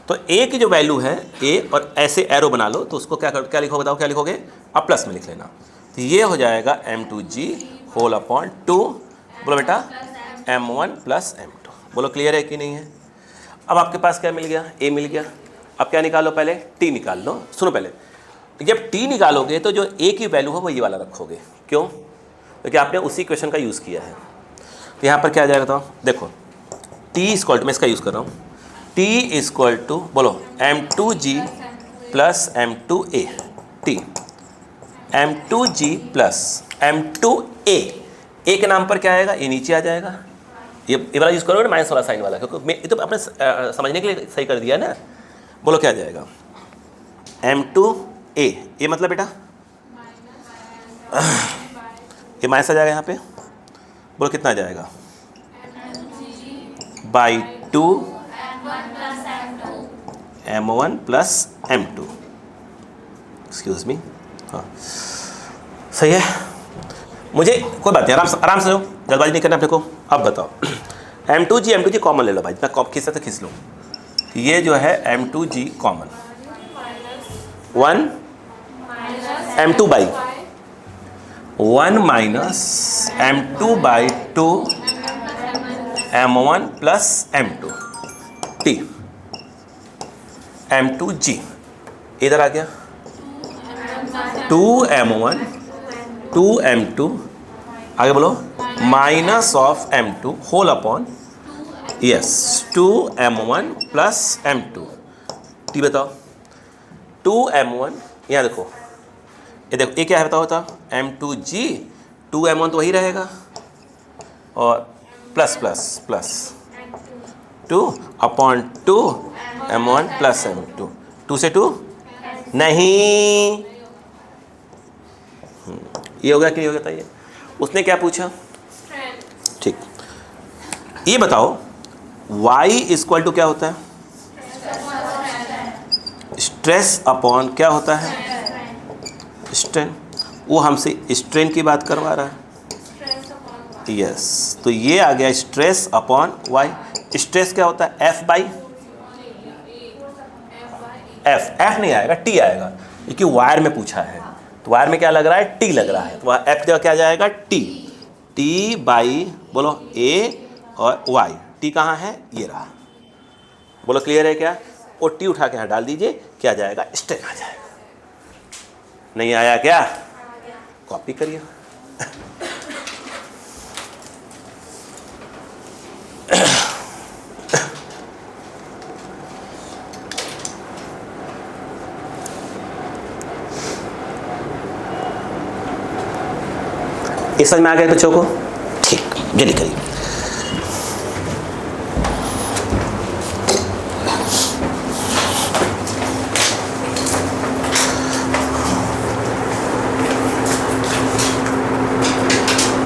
तो a की जो वैल्यू है a, और ऐसे एरो बना लो तो उसको क्या लिखोगे बताओ, क्या लिखोगे? अब प्लस में लिख लेना, तो ये हो जाएगा m2g होल अपॉन 2, बोलो बेटा m1 प्लस m2। बोलो क्लियर है कि नहीं है? अब आपके पास क्या मिल गया? a मिल गया। अब क्या निकालो? पहले t निकाल लो। सुनो पहले, जब t निकालोगे तो जो a की वैल्यू है वो ये वाला रखोगे, क्यों? क्योंकि आपने उसी क्वेश्चन का यूज़ किया है। तो यहाँ पर क्या आ जाएगा? तो देखो t इक्वल टू, मैं इसका यूज़ कर रहा हूँ, t इक्वल टू बोलो m2g plus m2a, t m2g plus m2a, a के नाम पर क्या आएगा? ये नीचे आ जाएगा, ये वाला यूज़ करोगे ना माइनस वाला साइन वाला, क्योंकि मैं ये तो आपने समझने के लिए सही कर दिया ना। बोलो क्या आ जाएगा? m2a, ये मतलब बेटा ये माइनस आ जाएगा यहाँ पे, बोलो कितना आ जाएगा? By 2 m1 plus m2, excuse me, हाँ सही है। मुझे कोई बात नहीं, आराम से हो, जल्दबाजी नहीं करना अपने को। अब बताओ m2g कॉमन ले लो भाई, मैं खींचा तो खींच लो, ये जो है m2g common, 1 m2 by 1 minus m2/2 m1 plus m2 t, m2g इधर आ गया 2 m1 2 m2, आगे बोलो minus of m2 whole upon, yes 2 m1 plus m2 t। बताओ 2 m1, यहाँ देखो ये देखो, ये क्या है बताओ m2g, 2 m1 तो वही रहेगा, और plus plus plus 2 upon 2 m1 plus m2, 2 से 2 नहीं, ये हो गया कि नहीं हो गया? ये उसने क्या पूछा? ठीक, ये बताओ y इक्वल टू क्या होता है? स्ट्रेस अपॉन क्या होता है? स्ट्रेन। वो हमसे स्ट्रेन की बात करवा रहा है, यस, तो ये आ गया स्ट्रेस अपॉन y। स्ट्रेस क्या होता है? f बाई f नहीं आएगा, t आएगा, क्योंकि वायर में पूछा है, तो वायर में क्या लग रहा है? t लग रहा है, तो f क्या आ जाएगा? t बाई बोलो a और y, t कहाँ है? ये रहा। बोलो क्लियर है क्या? और t उठा के यहाँ डाल दीजिए, क्या आ जाएगा? स्ट्रेन आ जाएगा। नहीं आया क्या? कॉपी करिए। ये समझ में आ गया बच्चों को? ठीक, जल्दी करिए।